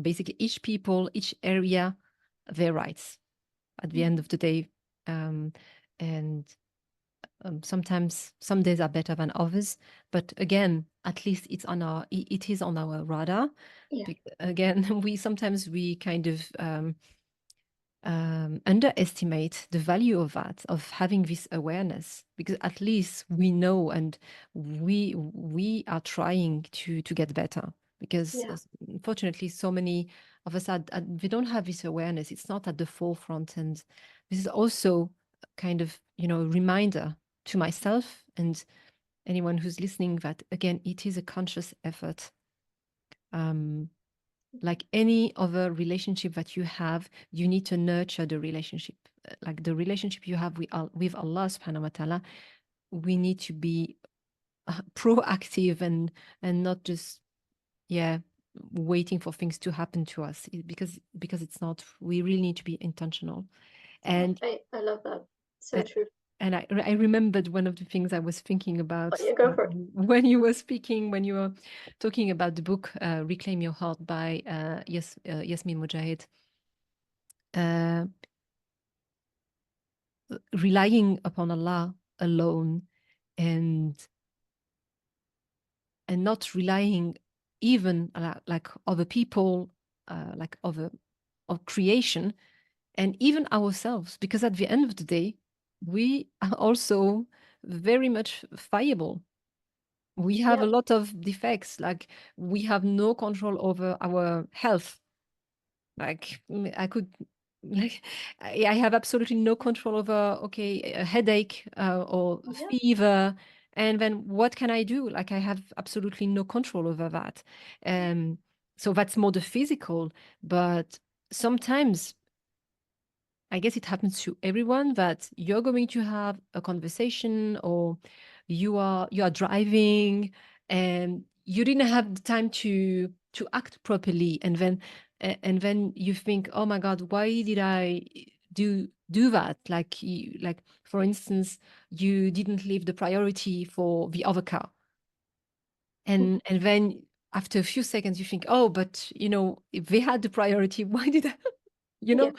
basically each people, each area, their rights at the end of the day, and sometimes some days are better than others, but again, at least it is on our radar. Yeah. Again, we kind of underestimate the value of that, of having this awareness, because at least we know, and we are trying to get better, because Yeah. unfortunately so many of us we don't have this awareness. It's not at the forefront, and this is also kind of, you know, reminder to myself and anyone who's listening that, again, it is a conscious effort. Like any other relationship that you have, you need to nurture the relationship. Like the relationship you have with Allah subhanahu wa ta'ala, we need to be proactive and not just, yeah, waiting for things to happen to us, because it's not. We really need to be intentional. And I love that. So true. and I remembered one of the things I was thinking about Yeah, go for it. when you were speaking, when you were talking about the book Reclaim Your Heart by Yasmin Mujahid. Relying upon Allah alone, and not relying even like other people, like other of creation, and even ourselves, because at the end of the day, we are also very much fallible. We have a lot of defects, like we have no control over our health. Like I could, like I have absolutely no control over, okay, a headache or fever, and then what can I do? Like I have absolutely no control over that. So that's more the physical, but sometimes I guess it happens to everyone that you're going to have a conversation, or you are driving and you didn't have the time to act properly, and then you think, oh my God, why did I do that? Like like for instance, you didn't leave the priority for the other car, and then after a few seconds you think, oh, but if they had the priority, why did I you know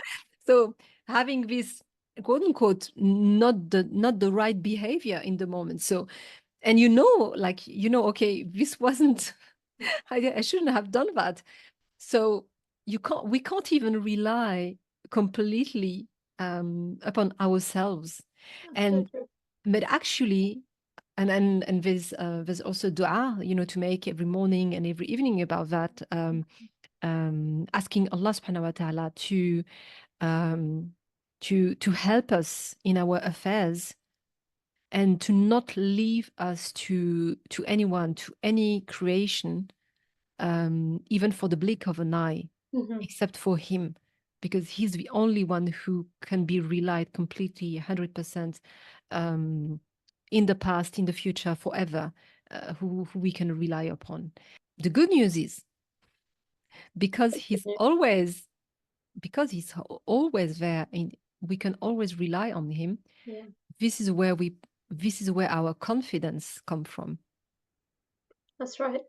so having this quote unquote not the right behavior in the moment. So, and okay, this wasn't I shouldn't have done that. So we can't even rely completely upon ourselves. And but actually, and there's also dua, to make every morning and every evening about that, asking Allah subhanahu wa ta'ala um, to help us in our affairs, and to not leave us to anyone, to any creation, even for the blink of an eye, except for Him, because He's the only one who can be relied completely, 100%, in the past, in the future, forever, who we can rely upon. The good news is, because He's always there, and we can always rely on Him. This is where our confidence comes from. That's right.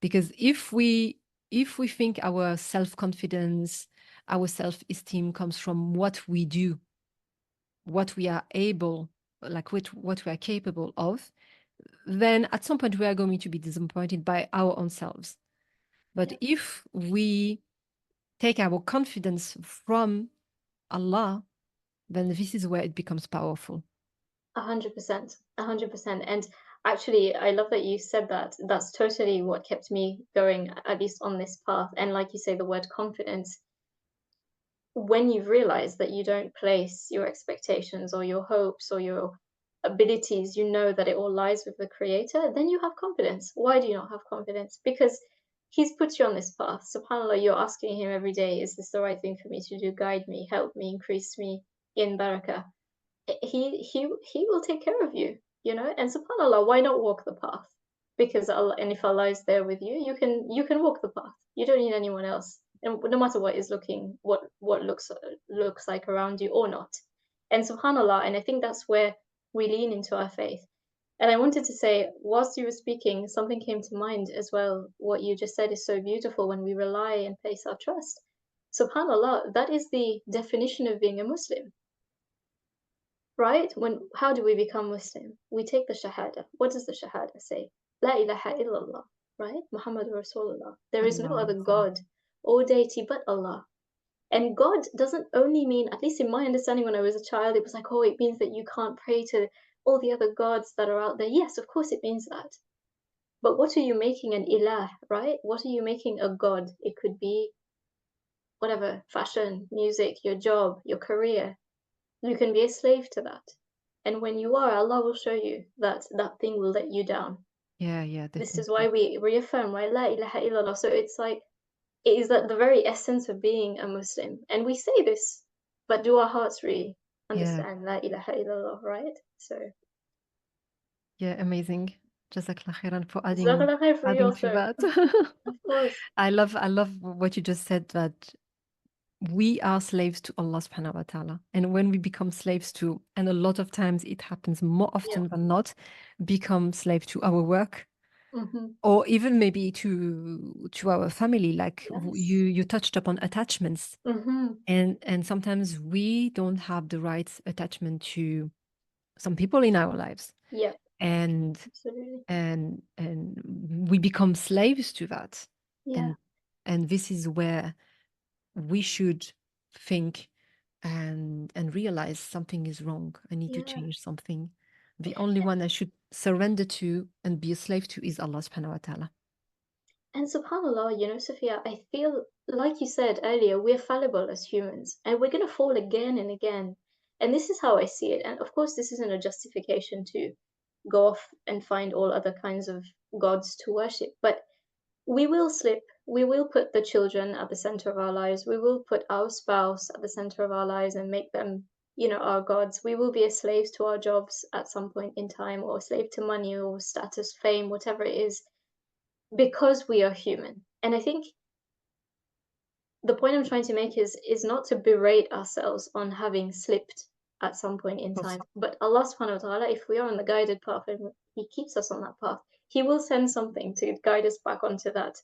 Because if we think our self-confidence, our self-esteem comes from what we do, what we are able, like what we are capable of, then at some point we are going to be disappointed by our own selves. But if we take our confidence from Allah, then this is where it becomes powerful. 100%, 100%. And actually, I love that you said that. That's totally what kept me going, at least on this path. And like you say, the word confidence, when you realize that you don't place your expectations or your hopes or your abilities, you know that it all lies with the Creator, then you have confidence. Why do you not have confidence? Because He's put you on this path. SubhanAllah, you're asking Him every day, is this the right thing for me to do? Guide me, help me, increase me in barakah. He will take care of you, and subhanallah, why not walk the path? Because Allah, and if Allah is there with you, you can walk the path. You don't need anyone else, and no matter what is what looks like around you or not. And subhanallah, and I think that's where we lean into our faith. And I wanted to say, whilst you were speaking, something came to mind as well. What you just said is so beautiful. When we rely and place our trust, subhanallah, that is the definition of being a Muslim. Right? How do we become Muslim? We take the Shahada. What does the Shahada say? La ilaha illallah, right? Muhammad Rasulullah. There is no other God or deity but Allah. And God doesn't only mean, at least in my understanding when I was a child, it was like, oh, it means that you can't pray to all the other gods that are out there. Yes, of course it means that. But what are you making an ilah, right? What are you making a God? It could be whatever, fashion, music, your job, your career. You can be a slave to that. And when you are, Allah will show you that that thing will let you down. Yeah, definitely. This is why we reaffirm, right? La ilaha illallah. So it's like, it is that the very essence of being a Muslim. And we say this, but do our hearts really understand La ilaha illallah, right? So. Yeah, amazing. Jazakallah khairan for adding For you to also. that. Of course. I love what you just said, that we are slaves to Allah subhanahu wa ta'ala. And when we become slaves to, and a lot of times it happens more often than not, become slave to our work, or even maybe to our family, like you touched upon attachments. And sometimes we don't have the right attachment to some people in our lives. Yeah. And Absolutely. and we become slaves to that. Yeah. And this is where we should think and realize something is wrong. I need to change something. The only one I should surrender to and be a slave to is Allah subhanahu wa ta'ala. And subhanAllah, you know, Sophia, I feel like you said earlier, we're fallible as humans and we're going to fall again and again. And this is how I see it. And of course, this isn't a justification to go off and find all other kinds of gods to worship, but we will slip. We will put the children at the center of our lives. We will put our spouse at the center of our lives and make them, you know, our gods. We will be a slave to our jobs at some point in time, or a slave to money or status, fame, whatever it is, because we are human. And I think the point I'm trying to make is not to berate ourselves on having slipped at some point in time, but Allah subhanahu wa ta'ala, if we are on the guided path and He keeps us on that path, He will send something to guide us back onto that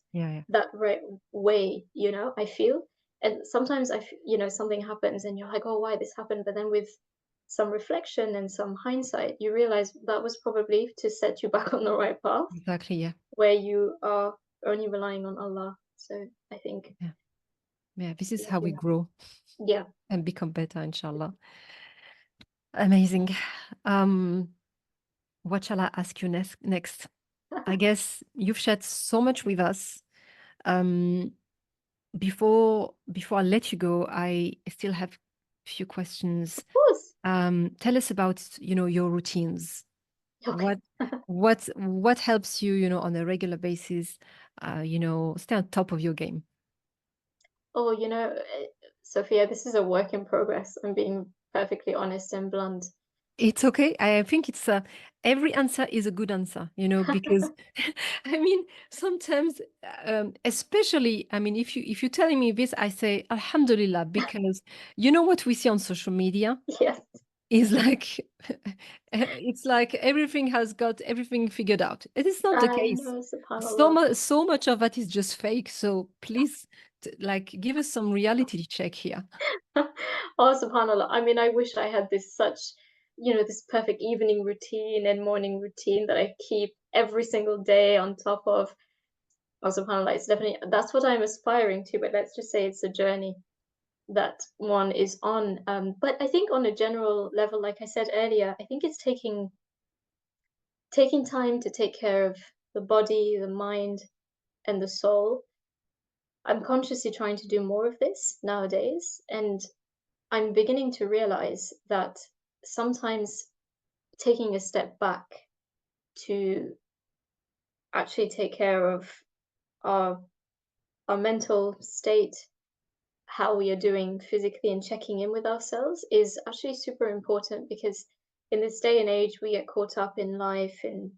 right way, you know, I feel. And sometimes you know, something happens and you're like, oh, why this happened? But then with some reflection and some hindsight, you realize that was probably to set you back on the right path. Exactly, yeah. Where you are only relying on Allah. So I think this is how we grow. Yeah. And become better, inshallah. Amazing. What shall I ask you next? I guess you've shared so much with us. Before I let you go, I still have a few questions. Of course. Tell us about, you know, your routines. Okay. What helps you, you know, on a regular basis, you know, stay on top of your game? Oh, you know, Sophia, this is a work in progress. I'm being perfectly honest and blunt. It's okay. I think it's every answer is a good answer, you know, because I mean, sometimes, especially, I mean, if you're telling me this, I say Alhamdulillah, because you know what we see on social media? Yes. Is like it's like everything has got everything figured out. It is not the case. Know, subhanAllah. So much of that is just fake. So please, like, give us some reality check here. Oh, subhanAllah. I mean, I wish I had this you know, this perfect evening routine and morning routine that I keep every single day on top of. Oh, subhanAllah, it's definitely, that's what I'm aspiring to, but let's just say it's a journey that one is on. But I think on a general level, like I said earlier, I think it's taking time to take care of the body, the mind, and the soul. I'm consciously trying to do more of this nowadays, and I'm beginning to realize that sometimes taking a step back to actually take care of our mental state, how we are doing physically, and checking in with ourselves is actually super important, because in this day and age we get caught up in life and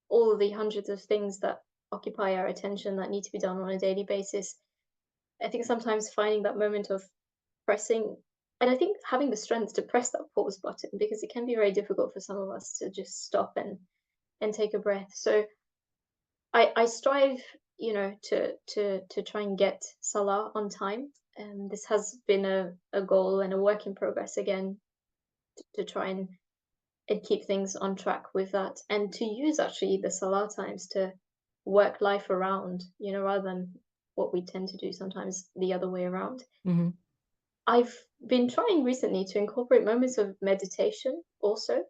all of the hundreds of things that occupy our attention that need to be done on a daily basis. I think sometimes finding that moment of pressing, and I think having the strength to press that pause button, because it can be very difficult for some of us to just stop and take a breath. So I strive, you know, to try and get Salah on time. And this has been a goal and a work in progress again, to try and keep things on track with that, and to use actually the Salah times to work life around, you know, rather than what we tend to do sometimes the other way around. Mm-hmm. I've been trying recently to incorporate moments of meditation also,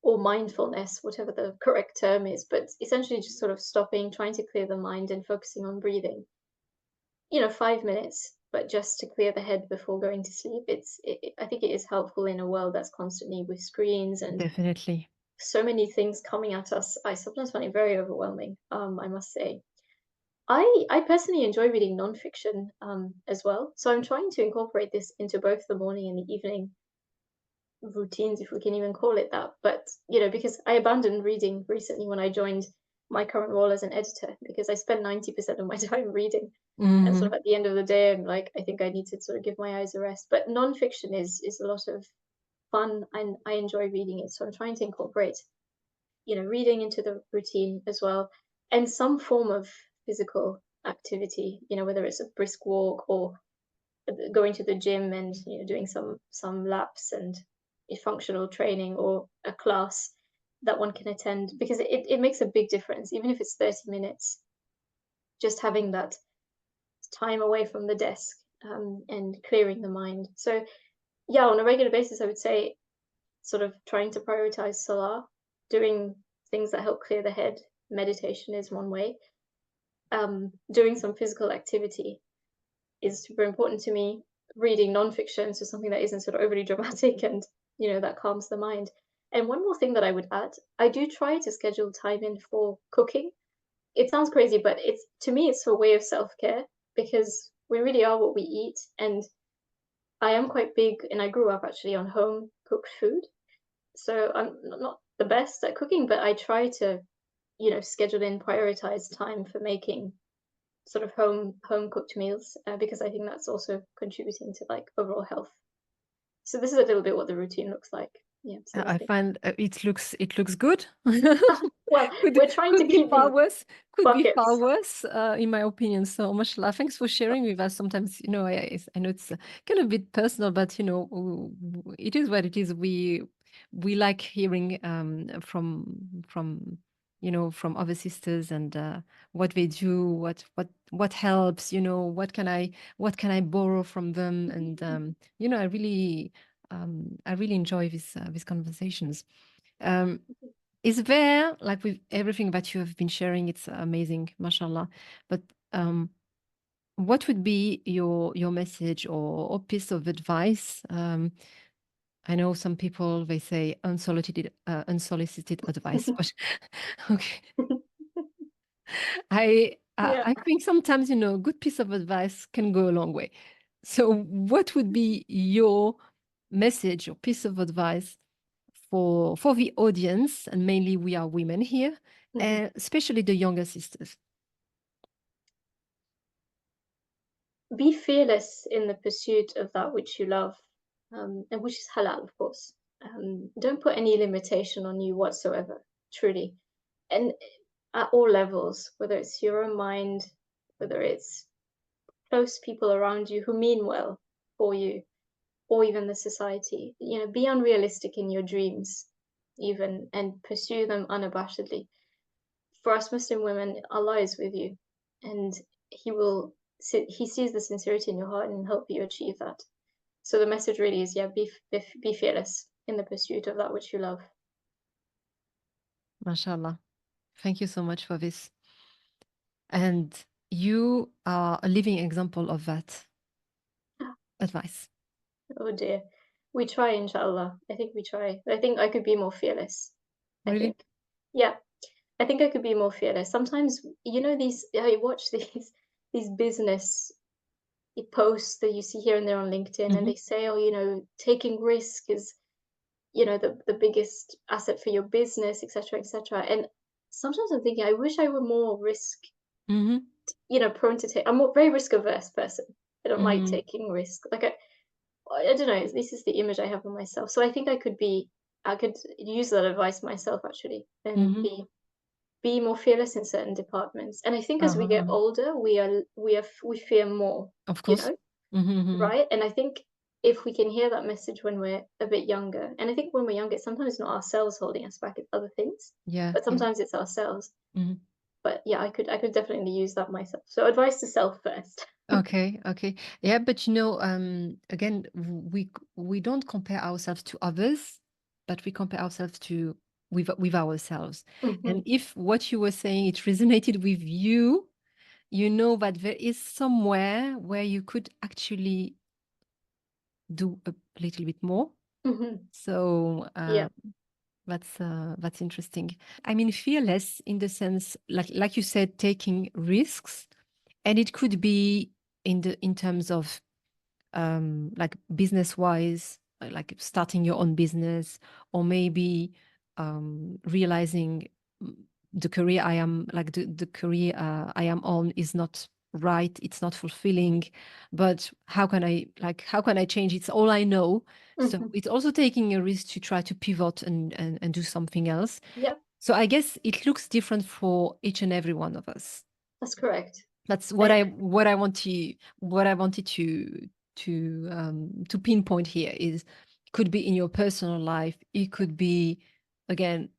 or mindfulness, whatever the correct term is, but essentially just sort of stopping, trying to clear the mind and focusing on breathing. You know, 5 minutes, but just to clear the head before going to sleep. I think it is helpful in a world that's constantly with screens and Definitely so many things coming at us. I sometimes find it very overwhelming, I must say. I personally enjoy reading nonfiction as well, so I'm trying to incorporate this into both the morning and the evening routines, if we can even call it that. But you know, because I abandoned reading recently when I joined my current role as an editor, because I spend 90% of my time reading. Mm-hmm. And sort of at the end of the day, I'm like, I think I need to sort of give my eyes a rest. But nonfiction is a lot of fun, and I enjoy reading it. So I'm trying to incorporate, reading into the routine as well, and some form of physical activity, whether it's a brisk walk or going to the gym and doing some laps and a functional training or a class that one can attend, because it makes a big difference, even if it's 30 minutes, just having that time away from the desk, and clearing the mind. So yeah, on a regular basis, I would say sort of trying to prioritize salah, doing things that help clear the head. Meditation is one way. Doing some physical activity is super important to me. Reading nonfiction, so something that isn't sort of overly dramatic and that calms the mind. And one more thing that I would add, I do try to schedule time in for cooking. It sounds crazy, but it's, to me, it's a way of self-care, because we really are what we eat. And I am quite big, and I grew up actually on home cooked food. So I'm not the best at cooking, but I try to, schedule in, prioritize time for making sort of home cooked meals, because I think that's also contributing to like overall health. So this is a little bit what the routine looks like. Yeah, so to I speak. find it looks good. Well, could we're trying to could be keep far these worse. Could be far buckets. worse, in my opinion. So mashallah, thanks for sharing with us. Sometimes, I know it's kind of a bit personal, but it is what it is. We like hearing from other sisters, and what they do, what helps. What can I borrow from them, and I really enjoy these conversations. Is there, like with everything that you have been sharing, it's amazing, mashallah. But what would be your message or piece of advice? I know some people, they say unsolicited advice, but okay. Yeah. I think sometimes, a good piece of advice can go a long way. So what would be your message or piece of advice for the audience, and mainly we are women here, and especially the younger sisters? Be fearless in the pursuit of that which you love, and which is halal, of course. Don't put any limitation on you whatsoever, truly. And at all levels, whether it's your own mind, whether it's close people around you who mean well for you, or even the society. Be unrealistic in your dreams, even, and pursue them unabashedly. For us Muslim women, Allah is with you, and He sees the sincerity in your heart and help you achieve that. So the message really is, yeah, be fearless in the pursuit of that which you love. Mashallah. Thank you so much for this. And you are a living example of that advice. Oh dear. We try, inshallah. I think we try. I think I could be more fearless. I Really? think. Yeah. I think I could be more fearless. Sometimes, I watch these business posts that you see here and there on LinkedIn, and they say, oh, taking risk is, the biggest asset for your business, etc., etc. And sometimes I'm thinking, I wish I were more risk, Mm-hmm. Prone to take. I'm a very risk averse person. I don't like Mm-hmm. taking risk. Like I don't know. This is the image I have of myself. So I think I could use that advice myself actually, and Mm-hmm. be more fearless in certain departments. And I think as we Uh-huh. get older, we fear more, Of course. Mm-hmm. right? And I think if we can hear that message when we're a bit younger, and I think when we're younger, it's sometimes not ourselves holding us back, it's other things, Yeah. but sometimes it's ourselves. Mm-hmm. But yeah, I could definitely use that myself. So advice to self first. Okay. Yeah, but again, we don't compare ourselves to others, but we compare ourselves with ourselves. And if what you were saying, it resonated with you, you know that there is somewhere where you could actually do a little bit more. So Yeah. that's interesting. I mean, fearless in the sense, like you said, taking risks, and it could be in terms of like business wise, like starting your own business, or maybe realizing the career I am, like the career I am on is not right, it's not fulfilling, but how can I change? It's all I know. So Mhm. it's also taking a risk to try to pivot and do something else. Yeah, So I guess it looks different for each and every one of us. that's correct. That's I, what I wanted to pinpoint here is, could be in your personal life, it could be, again,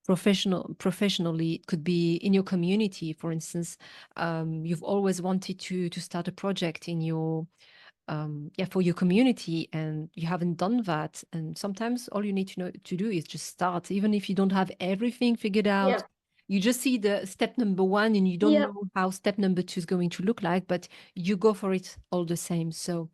professionally, it could be in your community. For instance, you've always wanted to start a project in your for your community, and you haven't done that. And sometimes all you need to do is just start, even if you don't have everything figured out. yeah, You just see the step number one and you don't yeah, know how step number two is going to look like, but you go for it all the same. So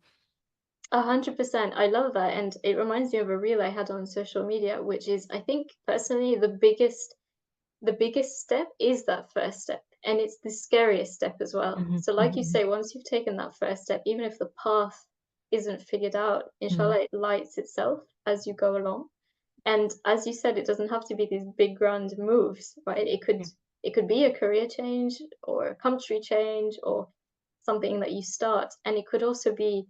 100%. I love that, and it reminds me of a reel I had on social media, which is, I think personally, the biggest step is that first step, and it's the scariest step as well. mhm, So, like you mhm, say, once you've taken that first step, even if the path isn't figured out, mhm. inshallah, it lights itself as you go along. And as you said, it doesn't have to be these big grand moves, right? It could Yeah, it could be a career change or a country change or something that you start, and it could also be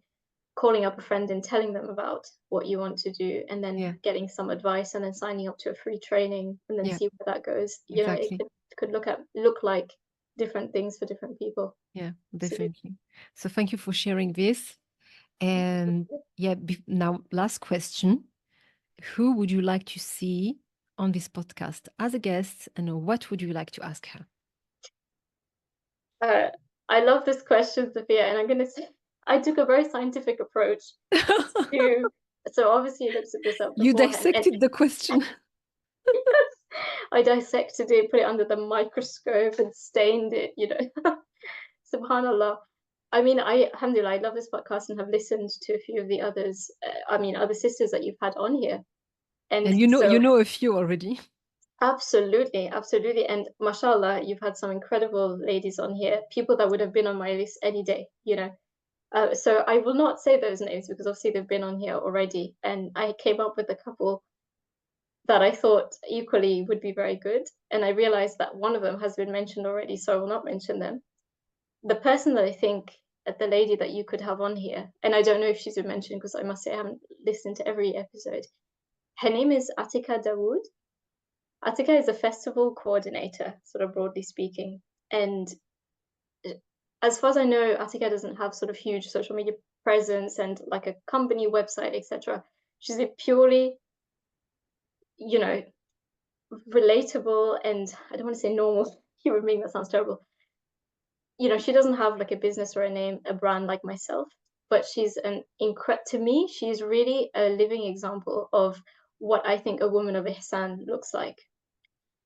calling up a friend and telling them about what you want to do, and then yeah, getting some advice, and then signing up to a free training, and then yeah, see where that goes. It exactly. could look like different things for different people. Yeah, So definitely. So thank you for sharing this. And yeah, now last question. Who would you like to see on this podcast as a guest, and what would you like to ask her? uh, I love this question, Sophia, and I'm going to say I took a very scientific approach to. So obviously, you looked at this up You beforehand, and dissected the question. I dissected it, put it under the microscope, and stained it. Subhanallah. I mean, alhamdulillah, I love this podcast and have listened to a few of the others. Other sisters that you've had on here. And And you so, know a few already. absolutely, absolutely. And mashallah, you've had some incredible ladies on here, people that would have been on my list any day. So I will not say those names because obviously they've been on here already. And I came up with a couple that I thought equally would be very good. And I realized that one of them has been mentioned already, so I will not mention them. The person that I think, the lady that you could have on here, and I don't know if she's been mentioned because I must say I haven't listened to every episode. Her name is Atika Dawood. Atika is a festival coordinator, sort of broadly speaking. And as far as I know, Atika doesn't have sort of huge social media presence and like a company website, etc. She's a purely, you know, relatable and I don't want to say normal human being, that sounds terrible. She doesn't have like a business or a name, a brand like myself, but she's to me, she's really a living example of what I think a woman of Ihsan looks like.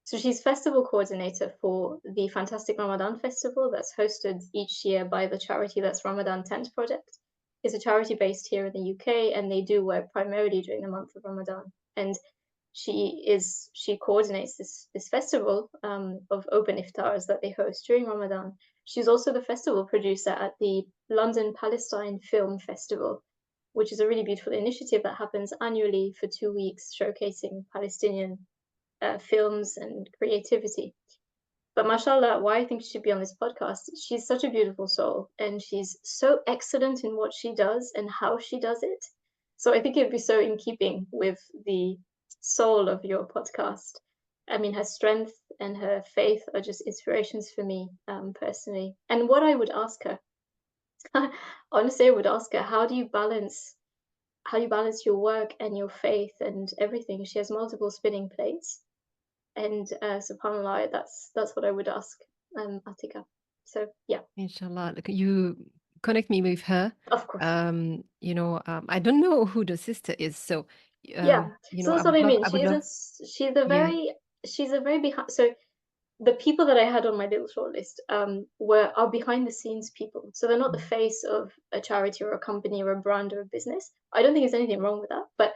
So she's festival coordinator for the fantastic Ramadan festival that's hosted each year by the charity that's Ramadan Tent Project. It's a charity based here in the UK, and they do work primarily during the month of Ramadan. And she coordinates this festival of open iftars that they host during Ramadan. She's also the festival producer at the London Palestine Film Festival, which is a really beautiful initiative that happens annually for 2 weeks, showcasing Palestinian films and creativity. But mashallah, why I think she should be on this podcast, she's such a beautiful soul and she's so excellent in what she does and how she does it. So I think it'd be so in keeping with the soul of your podcast. I mean, her strength and her faith are just inspirations for me personally. And what I would ask her, honestly, I would ask her, how do you balance your work and your faith and everything? She has multiple spinning plates, and subhanallah, that's what I would ask Atika. So yeah, Inshallah, like, you connect me with her. of course. I don't know who the sister is, so Yeah, so I that's what would I love, mean. I would She's love, a she's a yeah. very she's a very behind. So the people that I had on my little shortlist are behind the scenes people. So they're not the Mm. face of a charity or a company or a brand or a business. I don't think there's anything wrong with that, but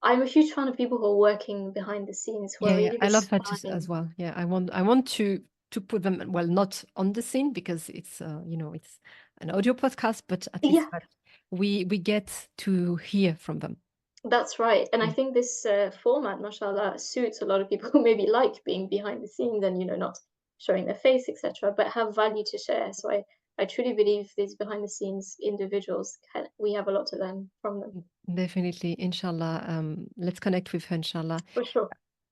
I'm a huge fan of people who are working behind the scenes, who are Yeah, yeah, really I the love that as spine. well. Yeah, I want to put them, well, not on the scene because it's an audio podcast, but at least Yeah, that we get to hear from them. That's right. And I Mm. think this format, mashallah, suits a lot of people who maybe like being behind the scenes and, not showing their face, etc., but have value to share. So I truly believe these behind the scenes individuals, we have a lot to learn from them, Definitely, inshallah. Let's connect with her, inshallah. for sure.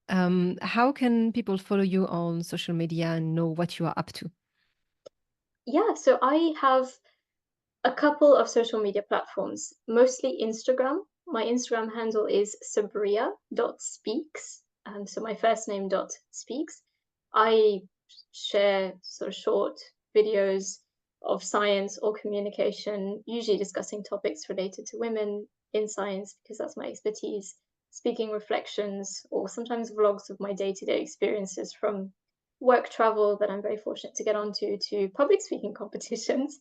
How can people follow you on social media and know what you are up to? Yeah, so I have a couple of social media platforms, mostly Instagram. My Instagram handle is sabria.speaks. So my first name dot speaks. I share sort of short videos of science or communication, usually discussing topics related to women in science because that's my expertise, speaking reflections, or sometimes vlogs of my day-to-day experiences from work travel that I'm very fortunate to get onto to public speaking competitions.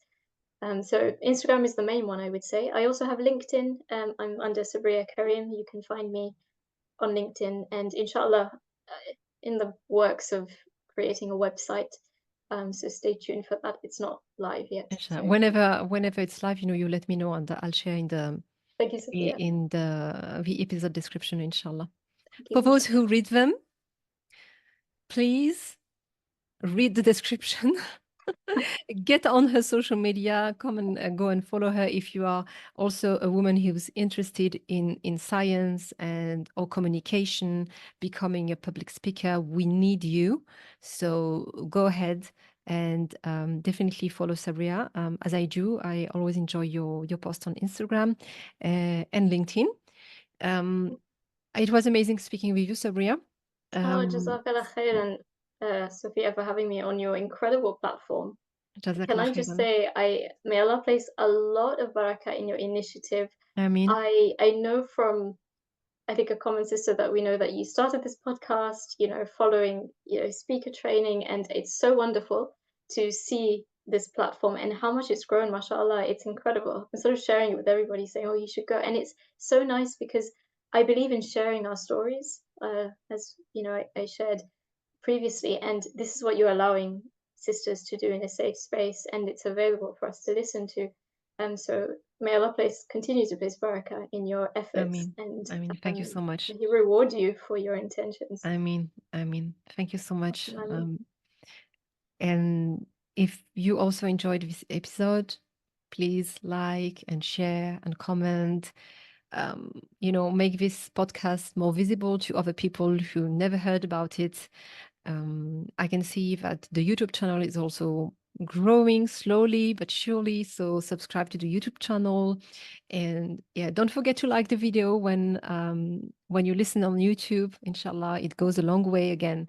So Instagram is the main one, I would say. I also have LinkedIn. I'm under Sabrya Carim. You can find me on LinkedIn, and inshallah, in the works of creating a website. So stay tuned for that. It's not live yet. Inshallah. So Whenever it's live, you let me know, and I'll share thank you, Sophia. in the episode description, inshallah. Thank For you. those who read them, please read the description. Get on her social media. Come and go and follow her if you are also a woman who's interested in science and or communication, becoming a public speaker. We need you. So go ahead and definitely follow Sabrya. As I do, I always enjoy your post on Instagram and LinkedIn. It was amazing speaking with you, Sabrya. Oh, Jazakallah khairan, Sophia, for having me on your incredible platform. Can Jazakallah I just khairan. say, may Allah place a lot of barakah in your initiative. Ameen. I know from I think a common sister that we know that you started this podcast, following, speaker training, and it's so wonderful to see this platform and how much it's grown, mashallah. It's incredible. I'm sort of sharing it with everybody, saying, oh, you should go. And it's so nice because I believe in sharing our stories, as I shared previously, and this is what you're allowing sisters to do in a safe space, and it's available for us to listen to. So may Allah continue to place barakah in your efforts, Ameen. and Ameen. Thank you so much. may He reward you for your intentions. I mean, thank you so much. Ameen. And if you also enjoyed this episode, please like and share and comment. Make this podcast more visible to other people who never heard about it. I can see that the YouTube channel is also growing slowly but surely. So subscribe to the YouTube channel, and yeah, don't forget to like the video when you listen on YouTube. Inshallah, it goes a long way again.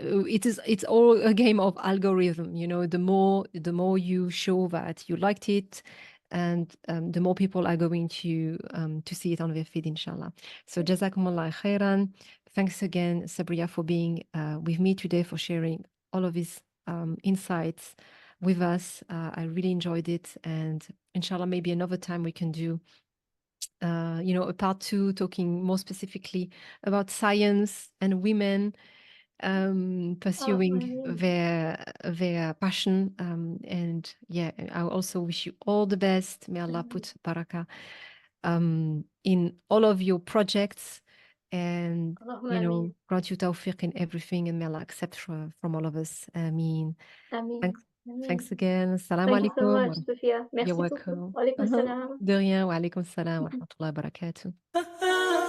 It's all a game of algorithm. The more you show that you liked it, and the more people are going to see it on their feed, inshallah. So jazakumullah khairan. Thanks again, Sabrya, for being with me today, for sharing all of these insights with us. I really enjoyed it, and inshallah, maybe another time we can do a part two, talking more specifically about science and women Oh, pursuing Ameen. their passion. And yeah, I also wish you all the best. May Allah Ameen. put barakah in all of your projects, and Allahumma Ameen. grant you tawfiq in everything, and may Allah accept from all of us. Ameen. Ameen. Thanks. Ameen. Thanks again. Assalamu Thank you so much, alaikum. Sophia. You're Merci beaucoup. welcome. Wa alaikum salam. De rien. Wa alaikum salam wa rahmatullahi wa barakatuh.